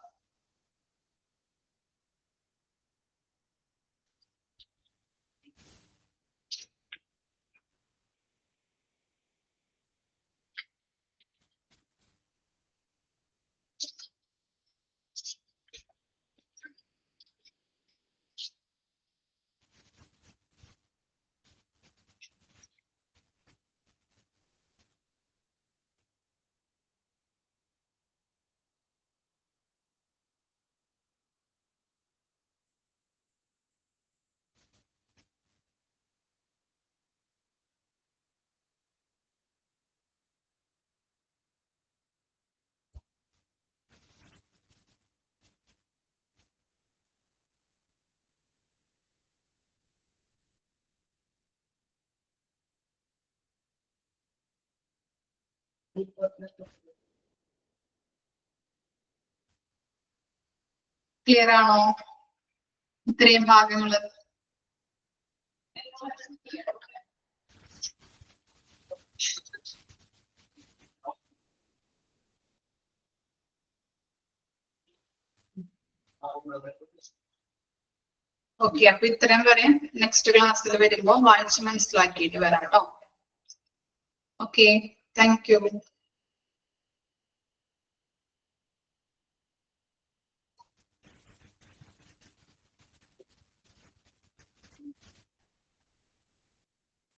ക്ലിയർ ആണോ? ഇത്രയും ഭാഗങ്ങള് ഓക്കെ. അപ്പൊ ഇത്രയും വരെ നെക്സ്റ്റ് ക്ലാസ്സിൽ വരുമ്പോ വായിച്ച് മനസ്സിലാക്കിയിട്ട് വരാം കേട്ടോ. Okay, thank you.